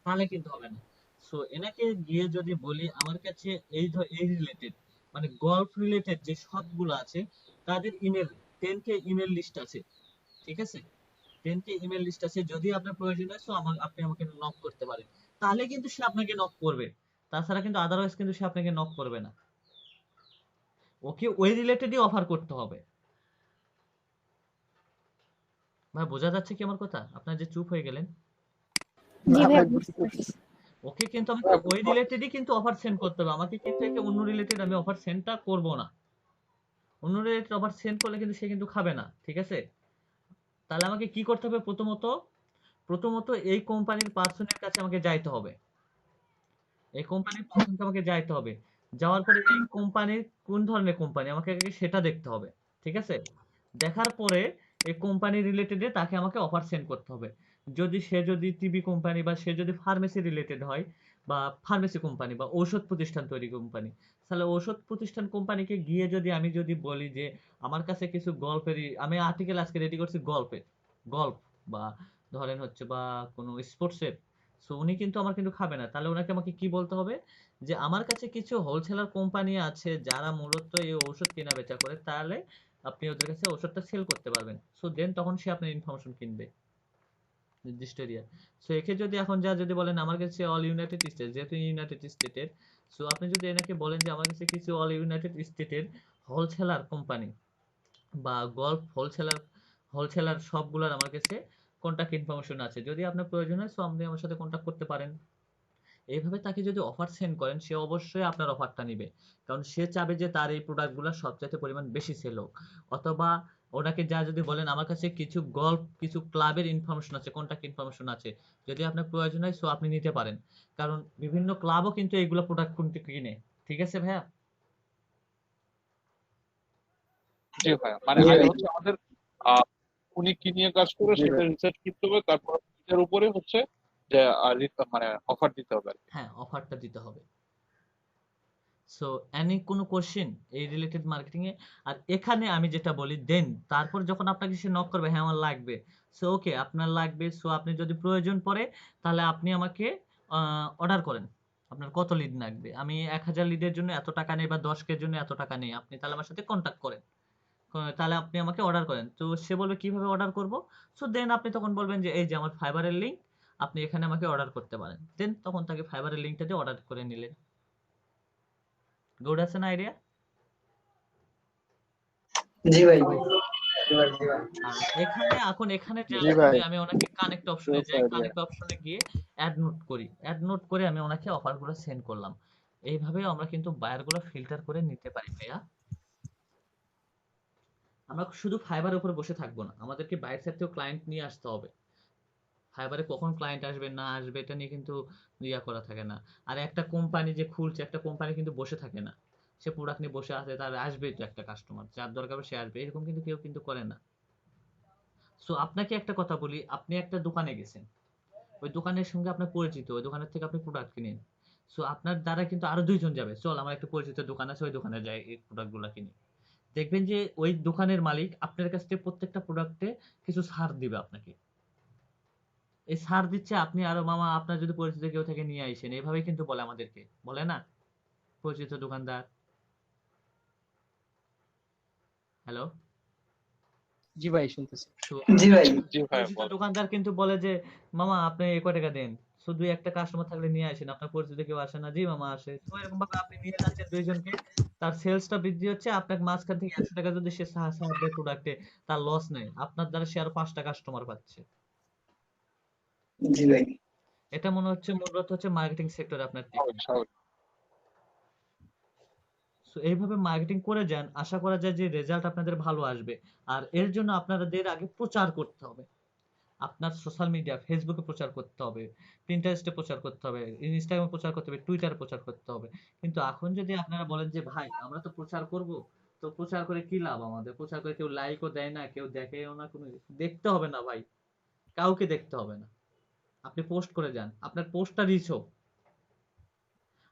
তাহলে কিন্তু হবে না। সো এনাকে গিয়ে যদি বলি আমার কাছে এই রিলেটেড, মানে গলফ রিলেটেড যে সবগুলো আছে তাদের ইমেল 10K ইমেল লিস্ট আছে, ঠিক আছে? 10K ইমেল লিস্ট আছে, যদি আপনার প্রয়োজন হয় সো আপনি আমাকে নক করতে পারেন, তাহলে কিন্তু সে আপনাকে নক করবে, তাছাড়া কিন্তু আদারওয়াইজ কিন্তু সে আপনাকে নক করবে না। ওকে ওই রিলেটেডই অফার করতে হবে। ভাই বোঝা যাচ্ছে কি আমার কথা? আপনার যে চুপ হয়ে গেলেন, জি হ্যাঁ ভাইয়া, ভাই, বুঝতে বুঝতে পারছি। পারছি। ওকে কিন্তু আমাকে ওই রিলেটেডই কিন্তু অফার সেন্ড করতে হবে, আমাকে কিন্তু একে অন্য রিলেটেড আমি অফার সেন্ডটা করব না। অন্য রিলেটেড অফার সেন্ড করলে কিন্তু সে কিন্তু খাবে না, ঠিক আছে? তাহলে আমাকে কি করতে হবে? প্রথমত এই কোম্পানির পার্সনের কাছে আমাকে যাইতে হবে, এই কোম্পানির পার্সনকে আমাকে যাইতে হবে, যাওয়ার পরে এই কোম্পানির কোন ধরনের কোম্পানি আমাকে আগে সেটা দেখতে হবে, ঠিক আছে? দেখার পরে এই কোম্পানি রিলেটেডে তাকে আমাকে অফার সেন্ড করতে হবে। যদি টিভি কোম্পানি বা সে যদি ফার্মেসি রিলেটেড হয়, বা ফার্মেসি কোম্পানি বা ঔষধ প্রতিষ্ঠান তৈরি কোম্পানি, তাহলে ঔষধ প্রতিষ্ঠান কোম্পানিকে গিয়ে আমি যদি বলি যে আমার কাছে কিছু গল্পেরই আমি আর্টিকেল আজকে রেডি করছি গল্পের, গল্প বা ধরেন হচ্ছে বা কোনো স্পোর্টসের, সো উনি কিন্তু আমার কিন্তু খাবে না। তাহলে ওনাকে আমাকে কি বলতে হবে যে আমার কাছে কিছু হোলসেলার কোম্পানি আছে যারা মূলত এই ঔষধ কেনা বেচা করে, তাহলে আপনি ওদের কাছে ওষুধটা সেল করতে পারবেন। সো দেন তখন সে আপনার ইনফরমেশন কিনবে নির্দিষ্ট এরিয়া। সো একে যদি এখন যদি বলেন আমার কাছে অল ইউনাইটেড স্টেট, যেহেতু ইউনাইটেড স্টেটের, সো আপনি যদি এনাকে বলেন যে আমার কাছে কিছু অল ইউনাইটেড স্টেটের হোলসেলার কোম্পানি বা গল্ফ হোলসেলার সবগুলোর আমার কাছে কন্টাক্ট ইনফরমেশন আছে, যদি আপনার প্রয়োজন হয় সো আপনি আমার সাথে কন্টাক্ট করতে পারেন। এইভাবে তাকে যদি অফার সেন্ড করেন সে অবশ্যই আপনার অফারটা নিবে, কারণ সে চাবে যে তার এই প্রোডাক্টগুলো সবচাইতে পরিমাণ বেশি সেল হোক, অথবা ওনাকে যা যদি বলেন আমার কাছে কিছু গল্ফ কিছু ক্লাবের ইনফরমেশন আছে, কন্টাক্ট ইনফরমেশন আছে, যদি আপনার প্রয়োজন হয় সো আপনি নিতে পারেন, কারণ বিভিন্ন ক্লাবও কিন্তু এইগুলো প্রোডাক্ট কিন্তু কিনে। ঠিক আছে ভাইয়া? জি ভাই, মানে জি আগে ভাই। হচ্ছে আমাদের আহ, উনি কি নিয়ে কাজ করে জি সেটা ভাই। রিসার্চ করতে হবে, তারপর এটার উপরে হচ্ছে যে মানে অফার দিতে হবে আর কি। হ্যাঁ, অফারটা দিতে হবে। সো এনি কোনো কোশ্চেন এই রিলেটেড মার্কেটিং এ? আর এখানে আমি যেটা বলি দেন তারপর যখন আপনাকে সে নক করবে হ্যাঁ আমার লাগবে, সো ওকে আপনার লাগবে, সো আপনি যদি প্রয়োজন পড়ে তাহলে আপনি আমাকে অর্ডার করেন আপনার কত লিড লাগবে, আমি 1000 লিডের জন্য এত টাকা নেই বা 10 কের জন্য এত টাকা নেই, আপনি তাহলে আমার সাথে কন্ট্যাক্ট করেন, তাহলে আপনি আমাকে অর্ডার করেন। তো সে বলবে কিভাবে অর্ডার করব, সো দেন আপনি তখন বলবেন যে এই যে আমার ফাইবারের লিংক, আপনি এখানে আমাকে অর্ডার করতে পারেন, দেন তখন তাকে ফাইবারের লিংকটা দিয়ে অর্ডার করে নিলেন। গুড আছে না আইডিয়া? জি ভাই। আর এখানে এখানে যে জি আমি ভাই, যদি আমি ওনাকে কানেক্ট অপশনে Yes, যাই, idea. কানেক্ট অপশনে গিয়ে অ্যাড নোট করি, অ্যাড নোট করে আমি ওনাকে অফারগুলো সেন্ড করলাম। এইভাবে আমরা কিন্তু বায়ারগুলো ফিল্টার করে নিতে পারি ভাইয়া। আমরা শুধু ফাইবারের উপর বসে থাকবো না, আমাদেরকে বাইরের সাইড থেকেও ক্লায়েন্ট নিয়ে আসতে হবে। ফাইবারে কখন ক্লায়েন্ট আসবে না আসবে এটা নিয়ে কিন্তু ইয়া করা থাকে না। আর একটা কোম্পানি যে খুলছে, একটা কোম্পানি কিন্তু বসে থাকে না, সে প্রোডাক্ট নিয়ে বসে আছে, তার আসবেই তো একটা কাস্টমার, যার দরকার হবে সে আসবে, এরকম কিন্তু কেউ কিন্তু করে না। সো আপনাকে একটা কথা বলি, আপনি একটা দোকানে গেছেন, ওই দোকানের সঙ্গে আপনার পরিচিত, ওই দোকানের থেকে আপনি প্রোডাক্ট কিনেন, সো আপনার দ্বারা কিন্তু আরো 2 জন যাবে, চল আমার একটা পরিচিত দোকান আছে ওই দোকানে যাই এই প্রোডাক্টগুলো কিনি। দেখবেন যে ওই দোকানের মালিক আপনার কাছ থেকে প্রত্যেকটা প্রোডাক্টে কিছু ছাড় দিবে আপনাকে, এই ছাড় দিচ্ছে আপনি আরো মামা আপনার যদি পরিচিত কেউ থেকে নিয়ে আইসেন, এইভাবেই কিন্তু বলে আমাদেরকে, বলে না পরিচিত দোকানদার? হ্যালো? জি ভাই শুনতেছি। তো জি ভাই। জি ভাই পরিচিত বলেন। দোকানদার কিন্তু বলে যে মামা আপনি এই কয় টাকা দেন, শুধু একটা কাস্টমার থাকলে নিয়ে আসেন, আপনার পরিচিত কেউ আসে না? জি মামা আসে। তো এরকম ভাবে আপনি নিয়ে যাচ্ছেন 2 জনকে, তার সেলসটা বৃদ্ধি হচ্ছে, আপনার মাঝখান থেকে 100 টাকা যদি সে ছাড় দেয় প্রোডাক্টে, তার লস নেই, আপনার দ্বারা সে আরো 5টা কাস্টমার পাচ্ছে। জি ভাই। এটা মনে হচ্ছে মূলত হচ্ছে মার্কেটিং সেক্টরে আপনার স্বাভাবিক, টেকনিক। স্বাভাবিক। সো এইভাবে মার্কেটিং করে যান, আশা করা যায় যে রেজাল্ট আপনাদের ভালো আসবে। আর এর জন্য আপনাদের আগে প্রচার করতে হবে, আপনার সোশ্যাল মিডিয়া ফেসবুকে প্রচার করতে হবে, পিন্টারেস্টে প্রচার করতে হবে, ইনস্টাগ্রামে প্রচার করতে হবে, টুইটারে প্রচার করতে হবে। কিন্তু এখন যদি আপনারা বলেন যে ভাই আমরা তো প্রচার করব, তো প্রচার করে কি লাভ, আমাদের প্রচার করে কেউ লাইকও দেয় না, কেউ দেখেও না, কোনো দেখতে হবে না ভাই, কাউকে দেখতে হবে না, আপনি পোস্ট করে যান, আপনার পোস্টটা রিচ হোক।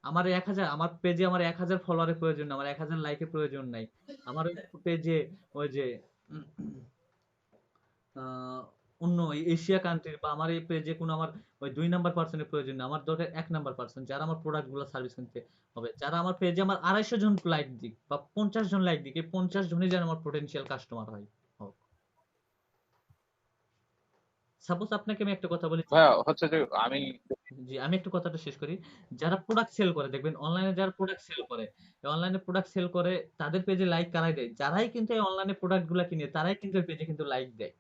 আমার 1000 আমার পেজে আমার 1000 ফলোয়ারের প্রয়োজন না, আমার 1000 লাইকের প্রয়োজন নাই, আমার পেজে ওই যে আহ, অন্য এশিয়া কান্ট্রির বা আমার এই পেজে কোনো আমার ওই 2 নাম্বার পার্সনের প্রয়োজন নেই, আমার দরকার 1 নাম্বার পার্সন যারা আমার প্রোডাক্ট গুলো সার্ভিস কিনতে হবে, যারা আমার পেজে আমার 250 জন লাইক দিক বা 50 জন লাইক দিক, এই 50 জনই যেন আমার পোটেনশিয়াল কাস্টমার হয় হোক। সাপোজ আপনাকে আমি একটা কথা বলি, ভাইয়া হচ্ছে যে আমি জি আমি একটু কথাটা শেষ করি, যারা প্রোডাক্ট সেল করে দেখবেন অনলাইনে, যারা প্রোডাক্ট সেল করে, অনলাইনে প্রোডাক্ট সেল করে তাদের পেজে লাইক কারাই দেয়, যারাই কিন্তু এই অনলাইনে প্রোডাক্ট গুলা কিনে তারাই কিন্তু এই পেজে কিন্তু লাইক দেয়।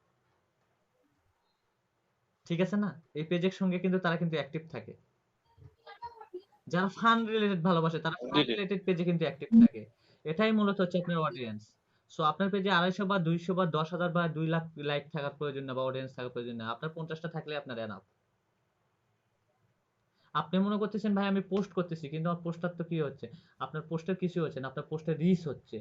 ঠিক আছে না? এই পেজের সঙ্গে কিন্তু তারা কিন্তু অ্যাক্টিভ থাকে, যারা ফান রিলেটেড ভালোবাসে তারা জি ফান জি রিলেটেড পেজে কিন্তু অ্যাক্টিভ থাকে। এটাই মূলত হচ্ছে আপনার অডিয়েন্স। সো আপনার পেজে 250 বা 200 বা 10,000 বা 2 লাখ লাইক থাকার প্রয়োজন না বা অডিয়েন্স থাকার প্রয়োজন না, আপনার 50টা থাকলে আপনার এনাফ। আপনি মনে করতেছেন ভাই আমি পোস্ট করতেছি, কিন্তু আমার পোস্টার তো কি হচ্ছে, আপনার পোস্টের কিছু হচ্ছে না, আপনার পোস্টের রিচ হচ্ছে।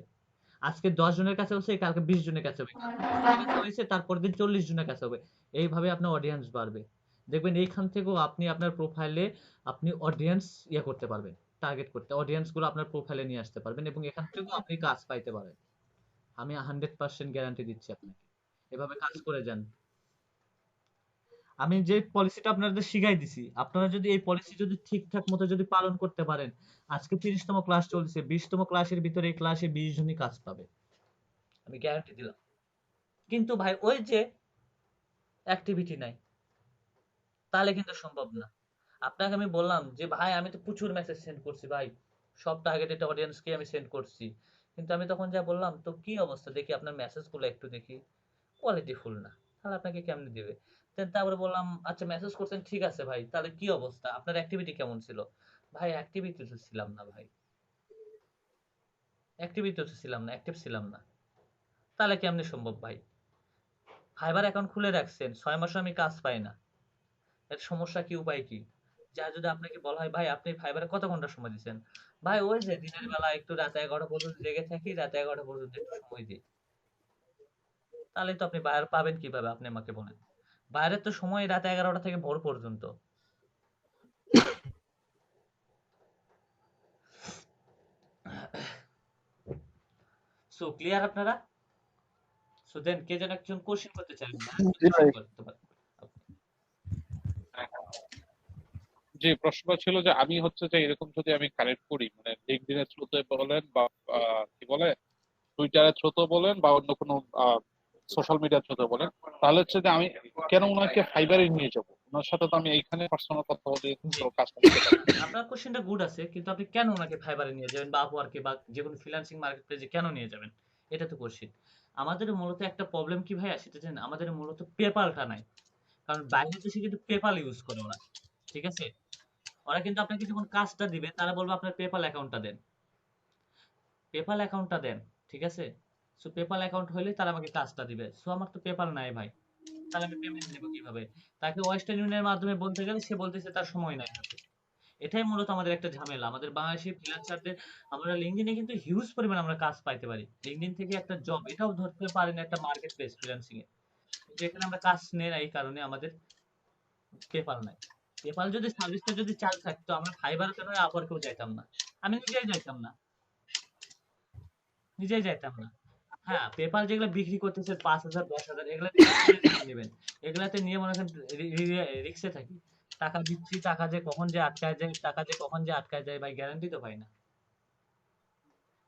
আজকে 10 জনের কাছে হচ্ছে, কালকে 20 জনের কাছে হবে, কালকে 30 জনের কাছে হয়েছে, তারপর দিন 40 জনের কাছে হবে। এইভাবে আপনার অডিয়েন্স বাড়বে। দেখবেন এইখান থেকেও আপনি আপনার প্রোফাইলে আপনি অডিয়েন্স ইয়ে করতে পারবেন, টার্গেট করতে অডিয়েন্স গুলো আপনার প্রোফাইলে নিয়ে আসতে পারবেন এবং এখান থেকেও আপনি কাজ পাইতে পারেন। আমি 100% গ্যারান্টি দিচ্ছি আপনাকে, এভাবে কাজ করে যান। আমি যে পলিসিটা আপনাদের শিখাই দিছি, আপনারা যদি এই পলিসি যদি ঠিকঠাক মতো যদি পালন করতে পারেন, আজকে 30তম ক্লাস চলছে, 20তম ক্লাসের ভিতরে এই ক্লাসে 20 জনই কাজ পাবে, আমি গ্যারান্টি দিলাম। কিন্তু ভাই ওই যে অ্যাক্টিভিটি নাই, তাহলে কিন্তু সম্ভব না। আপনাকে আমি বললাম যে ভাই আমি তো প্রচুর মেসেজ সেন্ড করছি ভাই, সব টার্গেটেড অডিয়েন্সকে আমি সেন্ড করছি, কিন্তু আমি তখন যা বললাম তো কি অবস্থা দেখি আপনার মেসেজগুলো একটু দেখি কোয়ালিটি ফুল না, তাহলে আপনাকে কেমনে দিবে? তারপরে বললাম আচ্ছা মেসেজ করছেন ঠিক আছে ভাই, তাহলে কি অবস্থা আপনার অ্যাক্টিভিটি কেমন ছিল? ভাই অ্যাক্টিভিটি তো ছিলাম না ভাই, অ্যাক্টিভিটি তো ছিলাম না, অ্যাক্টিভ ছিলাম না। তাহলে কেমনে সম্ভব ভাই? ফাইবার অ্যাকাউন্ট খুলে রাখছেন, 6 মাসও আমি কাজ পাই না, এর সমস্যা কি, উপায় কি? যা যদি আপনাকে বলা হয় ভাই আপনি ফাইবারে কত ঘন্টা সময় দিচ্ছেন, ভাই ওই যে দিনের বেলা একটু রাতে 11টা পর্যন্ত জেগে থাকি, রাতে 11টা পর্যন্ত একটু সময় দিই, তাহলে তো আপনি বাইরে পাবেন কিভাবে? আপনি আমাকে বলেন। বাইরের তো সময় রাতে 11টা থেকে ভোর পর্যন্ত। সো ক্লিয়ার আপনারা? সো দেন কে যেন একজন কোশ্চেন করতে চাইলেন না, জি ভাই। করতে পারেন। যে প্রশ্নটা ছিল যে আমি হচ্ছে যে এরকম যদি আমি কানেক্ট করি, মানে লিঙ্কডইনের থ্রুতে বলেন বা কি বলে টুইটারের থ্রুতে বলেন বা অন্য কোনো সোশ্যাল মিডিয়ার থ্রুতে বলেন, তাহলে হচ্ছে যে আমি কেন ওনাকে ফাইবারে নিয়ে যাবো? ওনার সাথে তো আমি এইখানে পার্সোনাল কথা বলে জি, তো কাজটা নিতে পারি। আপনার কোশ্চেনটা গুড আছে, কিন্তু আপনি কেন ওনাকে ফাইবারে নিয়ে যাবেন বা আপওয়ার্কে বা যে কোনো ফ্রিল্যান্সিং মার্কেট প্লেসে কেন নিয়ে যাবেন? এটা তো কোশ্চেন। আমাদের মূলত একটা প্রবলেম কি ভাইয়া সেটা জানেন? আমাদের মূলত পেপালটা নাই। কারণ বাইরের দেশে কিন্তু পেপাল ইউজ করে ওরা। ঠিক আছে? ওরা কিন্তু আপনাকে যখন কাজটা দিবে তারা বলবে আপনার পেপাল অ্যাকাউন্টটা দেন। পেপাল অ্যাকাউন্টটা দেন। ঠিক আছে? সো পেপাল অ্যাকাউন্ট হইলে তারা আমাকে কাজটা দিবে। সো আমার তো পেপাল নাই ভাই। তাহলে আমি পেমেন্ট নেব কিভাবে? তাকে ওয়েস্টার্ন ইউনিয়নের মাধ্যমে বলতে গেলে সে বলতেছে তার সময় নাই হাতে। এটাই মূলত আমাদের একটা ঝামেলা। আমাদের বাংলাদেশি ফ্রিল্যান্সারদের আমরা লিঙ্কডইনে কিন্তু হিউজ পরিমাণে আমরা কাজ পাইতে পারি। লিঙ্কডইন থেকে একটা জব এটাও ধরতে পারেন একটা মার্কেট প্লেস ফ্রিল্যান্সিং এ। কিন্তু এখানে আমরা কাজ নেই না এই কারণে আমাদের পেপাল নাই। পেপাল যদি সার্ভিসটা যদি চালু থাকতো আমরা ফাইবার কেন আপওয়ার্কেও যাইতাম না। আমি নিজেই যাইতাম না। নিজেই যাইতাম না। হ্যাঁ, পেপাল যেগুলো বিক্রি করতেছে 5,000 10,000 এগুলাতে কিভাবে রিস্ক নেবেন? এগুলাতে নিয়ে মনে করেন রিস্কে থাকি। টাকা দিচ্ছি, টাকা যে কখন যে আটকায় যায়, টাকা যে কখন যে আটকায় যায় ভাই গ্যারান্টি তো পাই না।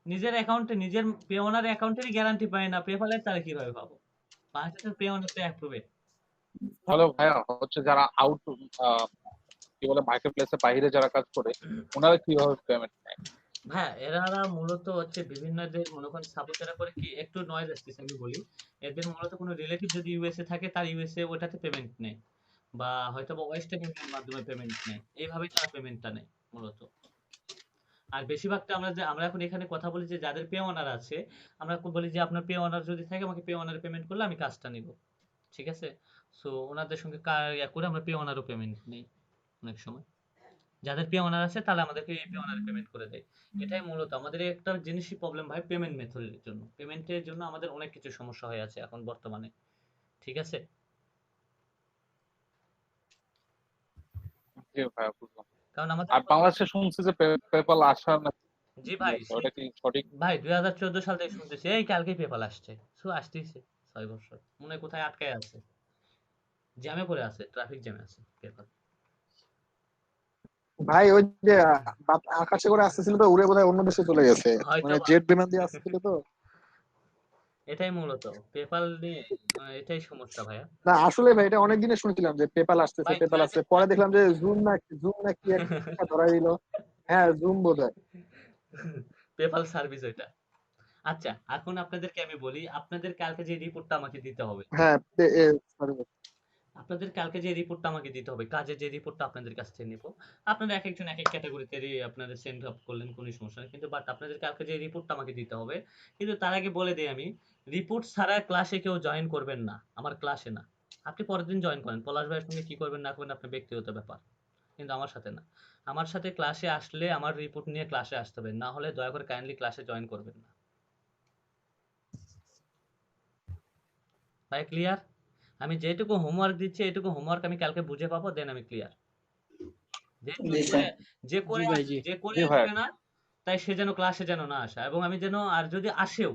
নিজের অ্যাকাউন্টে নিজের পে ওনার অ্যাকাউন্টেরই গ্যারান্টি পাই না, পেপালের তাহলে কিভাবে পাবো? বাংলাদেশের পে ওনার তো অ্যাপ্রুভেড। তাহলে ভাইয়া হচ্ছে যারা আউট কি বলে মার্কেট প্লেসের বাইরে যারা কাজ করে, ওনারা কিভাবে পেমেন্ট নেয়? হ্যাঁ, এরা মূলত হচ্ছে বিভিন্ন যে মনে করেন সাপোজ এরা করে কি একটু নয়েজ আসতেছে আমি বলি। এদের মূলত কোনো রিলেটিভ যদি ইউএসএ থাকে তার ইউএসএ ওটাতে পেমেন্ট নেয়। বা হয়তোবা ওয়েস্টার্ন ইউনিয়নের মাধ্যমে পেমেন্ট নেয়। এইভাবেই তারা পেমেন্টটা নেয় মূলত। আর বেশিরভাগটা আমরা এখন এখানে কথা বলি যে যাদের পে ওনার আছে, আমরা বলি যে আপনার পে ওনার যদি থাকে আমাকে পে ওনারে পেমেন্ট করলে আমি কাজটা নিব। ঠিক আছে? সো ওনাদের সঙ্গে ইয়া করে আমরা পে ওনারও পেমেন্ট নেই অনেক সময়। যাদের পে ওনার আছে তাহলে আমাদেরকে এই পে ওনারে পেমেন্ট করে দেয়। এটাই মূলত আমাদের একটা জিনিসই প্রবলেম ভাই পেমেন্ট মেথডের জন্য। পেমেন্টের জন্য আমাদের অনেক কিছু সমস্যা হয়ে আছে এখন বর্তমানে। ঠিক আছে? জি ভাইয়া, বুঝলাম। কারণ আমাদের আর বাংলাদেশে শুনছি যে পেপাল আসা নাকি জি ভাই ওটা কি সঠিক? ভাই 2014 সাল থেকে শুনতেছি এই কালকেই পেপাল আসছে। সো আসতেইছে 6 বছর। মনে হয় কোথায় আটকায় আছে। জ্যামে পড়ে আছে, ট্রাফিক জ্যামে আছে পেপাল। ভাই ওই যে আকাশে করে আসতেছিল তো উড়ে বোধহয় অন্য দেশে চলে গেছে, হয়তো মানে বা। জেট বিমান দিয়ে আসছিল তো। এটাই মূলত পেপাল নিয়ে এটাই সমস্যা ভাইয়া। না আসলে ভাই এটা অনেক দিনে শুনছিলাম যে পেপাল আসতেছে, ভাই পেপাল আসছে, পরে দেখলাম যে জুম না কি একটা ধরাই দিল। হ্যাঁ জুম বোধহয়। পেপাল সার্ভিস ওইটা। আচ্ছা, এখন আপনাদেরকে আমি বলি, আপনাদের কালকে যে রিপোর্টটা আমাকে দিতে হবে। হ্যাঁ sorry ভাই। আপনাদের কালকে যে রিপোর্টটা আমাকে দিতে হবে, কাজের যে রিপোর্টটা আপনাদের কাছ থেকে নেব। আপনারা একেকজন একেক ক্যাটাগরিতে আপনাদের সেন্ড আপ করলেন কোনো সমস্যা নেই। কিন্তু বাট আপনাদের কালকে যে রিপোর্টটা আমাকে দিতে হবে, কিন্তু তার আগে বলে দেই আমি, রিপোর্ট ছাড়া ক্লাসে কেউ জয়েন করবেন না। আমার ক্লাসে না। আপনি পরের দিন জয়েন করেন। পলাশ ভাইয়ের সঙ্গে কি করবেন না করবেন আপনার ব্যক্তিগত ব্যাপার। কিন্তু আমার সাথে না। আমার সাথে ক্লাসে আসলে আমার রিপোর্ট নিয়ে ক্লাসে আসতে হবে। না হলে দয়া করে কাইন্ডলি ক্লাসে জয়েন করবেন না। ভাই ক্লিয়ার? আমি যেটুকু হোমওয়ার্ক দিচ্ছি এইটুকু হোমওয়ার্ক আমি কালকে বুঝে পাবো দেন আমি ক্লিয়ার। জি স্যার। যে করে জি ভাইয়া। আসবে না তাই সে যেন ক্লাসে যেন না আসে, এবং আমি যেন আর যদি আসেও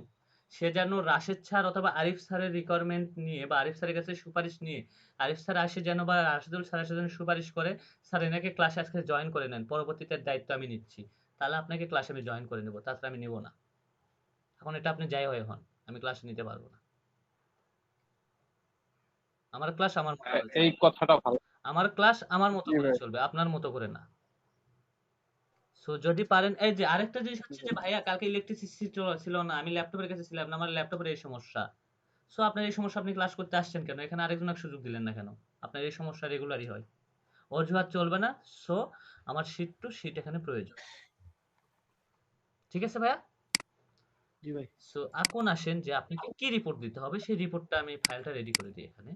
সে যেন রাশেদ স্যার অথবা আরিফ স্যারের রিকোয়ারমেন্ট নিয়ে বা আরিফ স্যারের কাছে সুপারিশ নিয়ে আরিফ স্যার আসে যেন বা রাশেদুল স্যার এসে যেন সুপারিশ করে স্যার এনাকে ক্লাসে আজকে জয়েন করে নেন, পরবর্তীতে দায়িত্ব আমি নিচ্ছি, তাহলে আপনাকে ক্লাসে আমি জয়েন করে নেবো, তাছাড়া আমি নেবো না। এখন এটা আপনি যাই হয়ে হন, আমি ক্লাসে নিতে পারবো না। আমার ক্লাস আমার মতো করে এই চলবে। কথাটা ভালো। আমার ক্লাস আমার মতো জি করে ভাই। চলবে, আপনার মতো করে না। সো যদি পারেন, এই যে আরেকটা জিনিস হচ্ছে যে ভাইয়া কালকে ইলেকট্রিসিটি ছিল না, আমি ল্যাপটপের কাছে ছিলাম না, আমার ল্যাপটপের এই সমস্যা। সো আপনার এই সমস্যা, আপনি ক্লাস করতে আসছেন কেন? এখানে আরেকজনকে সুযোগ দিলেন না কেন? আপনার এই সমস্যা রেগুলারই হয়, অজুহাত চলবে না। সো আমার শীট টু শীট এখানে প্রয়োজন। ঠিক আছে ভাইয়া? জি ভাই। সো এখন আসেন যে আপনাকে কি রিপোর্ট দিতে হবে, সেই রিপোর্টটা আমি ফাইলটা রেডি করে দিই এখানে।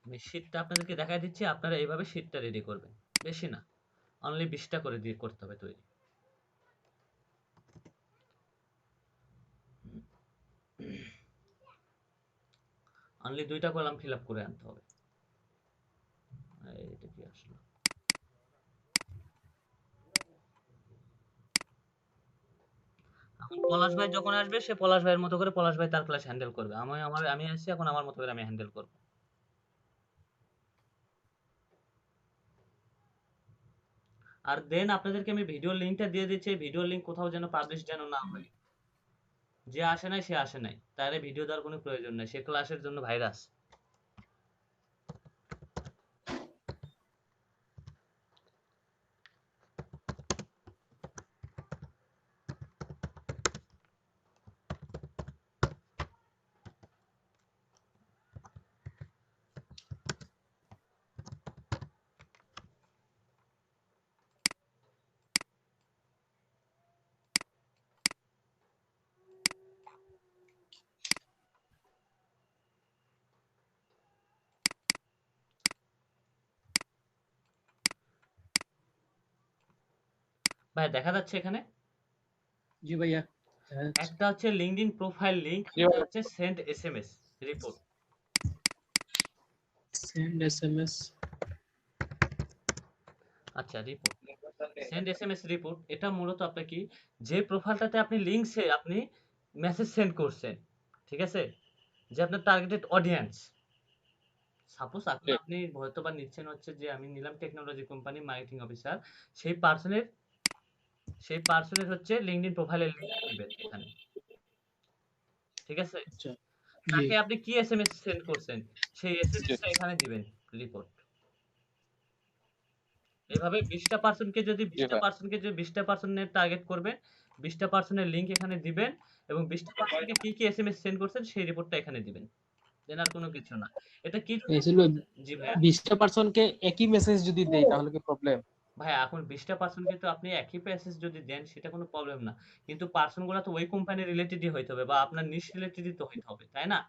আমি শীটটা আপনাদেরকে দেখাই দিচ্ছি, আপনারা এইভাবে শীটটা রেডি করবেন, বেশি না, অনলি 20টা করে দিয়ে করতে হবে তৈরি। অনলি 2টা কলাম ফিল আপ করে আনতে হবে। এটা কি আসলো? এখন পলাশ ভাই যখন আসবে, সে পলাশ ভাইয়ের মতো করে পলাশ ভাই তার ক্লাস হ্যান্ডেল করবে, আমি আসছি এখন আমার মতো করে আমি হ্যান্ডেল করব। আর দেন আপনাদেরকে আমি ভিডিও লিংকটা দিয়ে দিচ্ছি, ভিডিও লিংক কোথাও যেন পাবলিশ যেন না হয়। যে আসে নাই সে আসে নাই, তারে ভিডিও দেওয়ার কোনো প্রয়োজন নাই, সে ক্লাসের জন্য ভাইরাস। ভাই দেখা যাচ্ছে এখানে জি ভাইয়া। হ্যাঁ, একটা হচ্ছে লিঙ্কডইন প্রোফাইল লিংক, জি একটা ভাই। হচ্ছে send SMS report. Send SMS. আচ্ছা, রিপোর্ট সেন্ড এসএমএস রিপোর্ট, এটা মূলত আপনার কি, যে প্রোফাইলটাতে আপনি লিংকসে আপনি মেসেজ সেন্ড করছেন, ঠিক আছে, যে আপনার টার্গেটেড অডিয়েন্স, সাপোজ এখন জি আপনি হয়তো বা নিচ্ছেন হচ্ছে যে আমি নিলাম টেকনোলজি কোম্পানি মার্কেটিং অফিসার, সেই পার্সনের হচ্ছে লিঙ্কডইন প্রোফাইলের লিংক দিবেন এখানে, ঠিক আছে। আচ্ছা। জি তাকে আপনি কি এসএমএস সেন্ড করছেন, সেই জি এসএমএসটা এখানে দিবেন রিপোর্ট। এভাবে 20টা পার্সনকে যদি জি ভাই। 20টা পার্সনের টার্গেট করবেন, 20টা পার্সনের লিংক এখানে দিবেন, এবং 20টা পার্সনকে কি কি এসএমএস সেন্ড করছেন সেই রিপোর্টটা এখানে দিবেন। দেন আর কোনো কিছু না। এটা কি জন্য আসলে জি ভাইয়া। 20টা পার্সনকে একই মেসেজ যদি দেই তাহলে কি প্রবলেম? ভাইয়া এখন 20টা পার্সনকে তো আপনি একই প্যাসেজ যদি দেন সেটা কোনো প্রবলেম না, কিন্তু পার্সন গুলা তো ওই কোম্পানি রিলেটেডই হইতে হবে বা আপনার নিশ রিলেটেডই তো হইতে হবে, তাই না?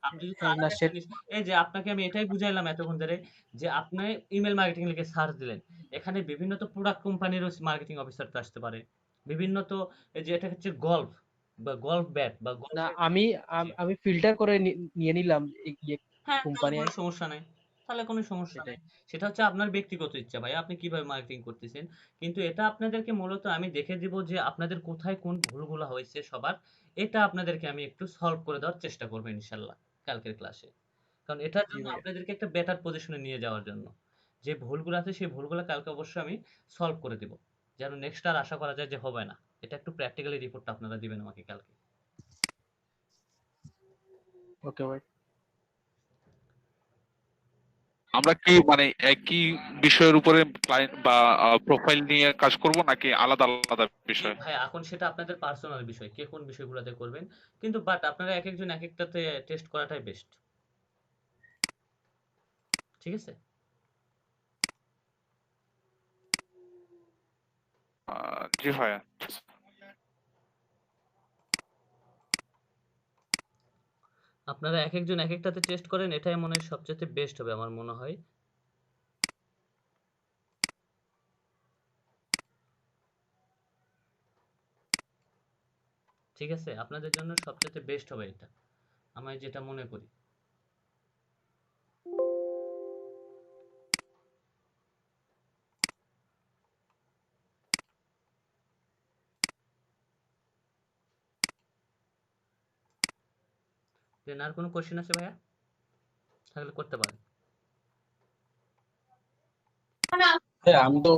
আপনি যদি হ্যাঁ না আলাদা একটা নিশ, এই যে আপনাকে আমি এটাই বুঝাইলাম এতক্ষণ ধরে, যে আপনি ইমেল মার্কেটিং লিখে সার্চ দিলেন, এখানে বিভিন্ন তো প্রোডাক্ট কোম্পানিরও মার্কেটিং অফিসার তো আসতে পারে, বিভিন্ন তো, এই যে এটা হচ্ছে গল্ফ বা গল্ফ ব্যাট বা না গল্ফের, আমি জি আমি ফিল্টার করে নিয়ে নিলাম ইয়ে হ্যাঁ, তাহলে কোম্পানি। কোনো সমস্যা নাই। তাহলে কোনো সমস্যা সেটাই। নাই। সেটা হচ্ছে আপনার ব্যক্তিগত ইচ্ছা ভাই, আপনি কিভাবে মার্কেটিং করতেছেন। কিন্তু এটা আপনাদেরকে মূলত আমি দেখে দিব যে আপনাদের কোথায় কোন ভুলগুলা হয়েছে সবার। এটা আপনাদেরকে আমি একটু সলভ করে দেওয়ার চেষ্টা করব ইনশাআল্লাহ কালকের ক্লাসে। কারণ এটার জি জন্য ভাইয়া। আপনাদেরকে একটা বেটার পজিশনে নিয়ে যাওয়ার জন্য। যে ভুলগুলো আছে সেই ভুলগুলো কালকে অবশ্যই আমি সলভ করে দিব। যেন নেক্সট আর আশা করা যায় যে হবে না। এটা একটু প্র্যাকটিক্যালি রিপোর্টটা আপনারা দিবেন আমাকে কালকে। ওকে ভাই। আমরা কি মানে একই বিষয়ের উপরে ক্লায়েন্ট বা প্রোফাইল নিয়ে কাজ করব নাকি আলাদা আলাদা জি বিষয়? ভাই, এখন সেটা আপনাদের পার্সোনাল বিষয়, কে কোন বিষয়গুলোতে করবেন। কিন্তু বাট আপনারা একেকজন একেকটাতে টেস্ট করাটাই বেস্ট। ঠিক আছে? জি ভাইয়া। আপনারা একেকজন একেকটাতে টেস্ট করেন, এটাই মনে হয় সবচাইতে বেস্ট হবে আমার মনে হয়। ঠিক আছে? আপনাদের জন্য সবচাইতে বেস্ট হবে এটা। আমি যেটা মনে করি। দেন আর কোনো কোশ্চেন আছে ভাইয়া? থাকলে করতে পারেন। হ্যাঁ আমি তো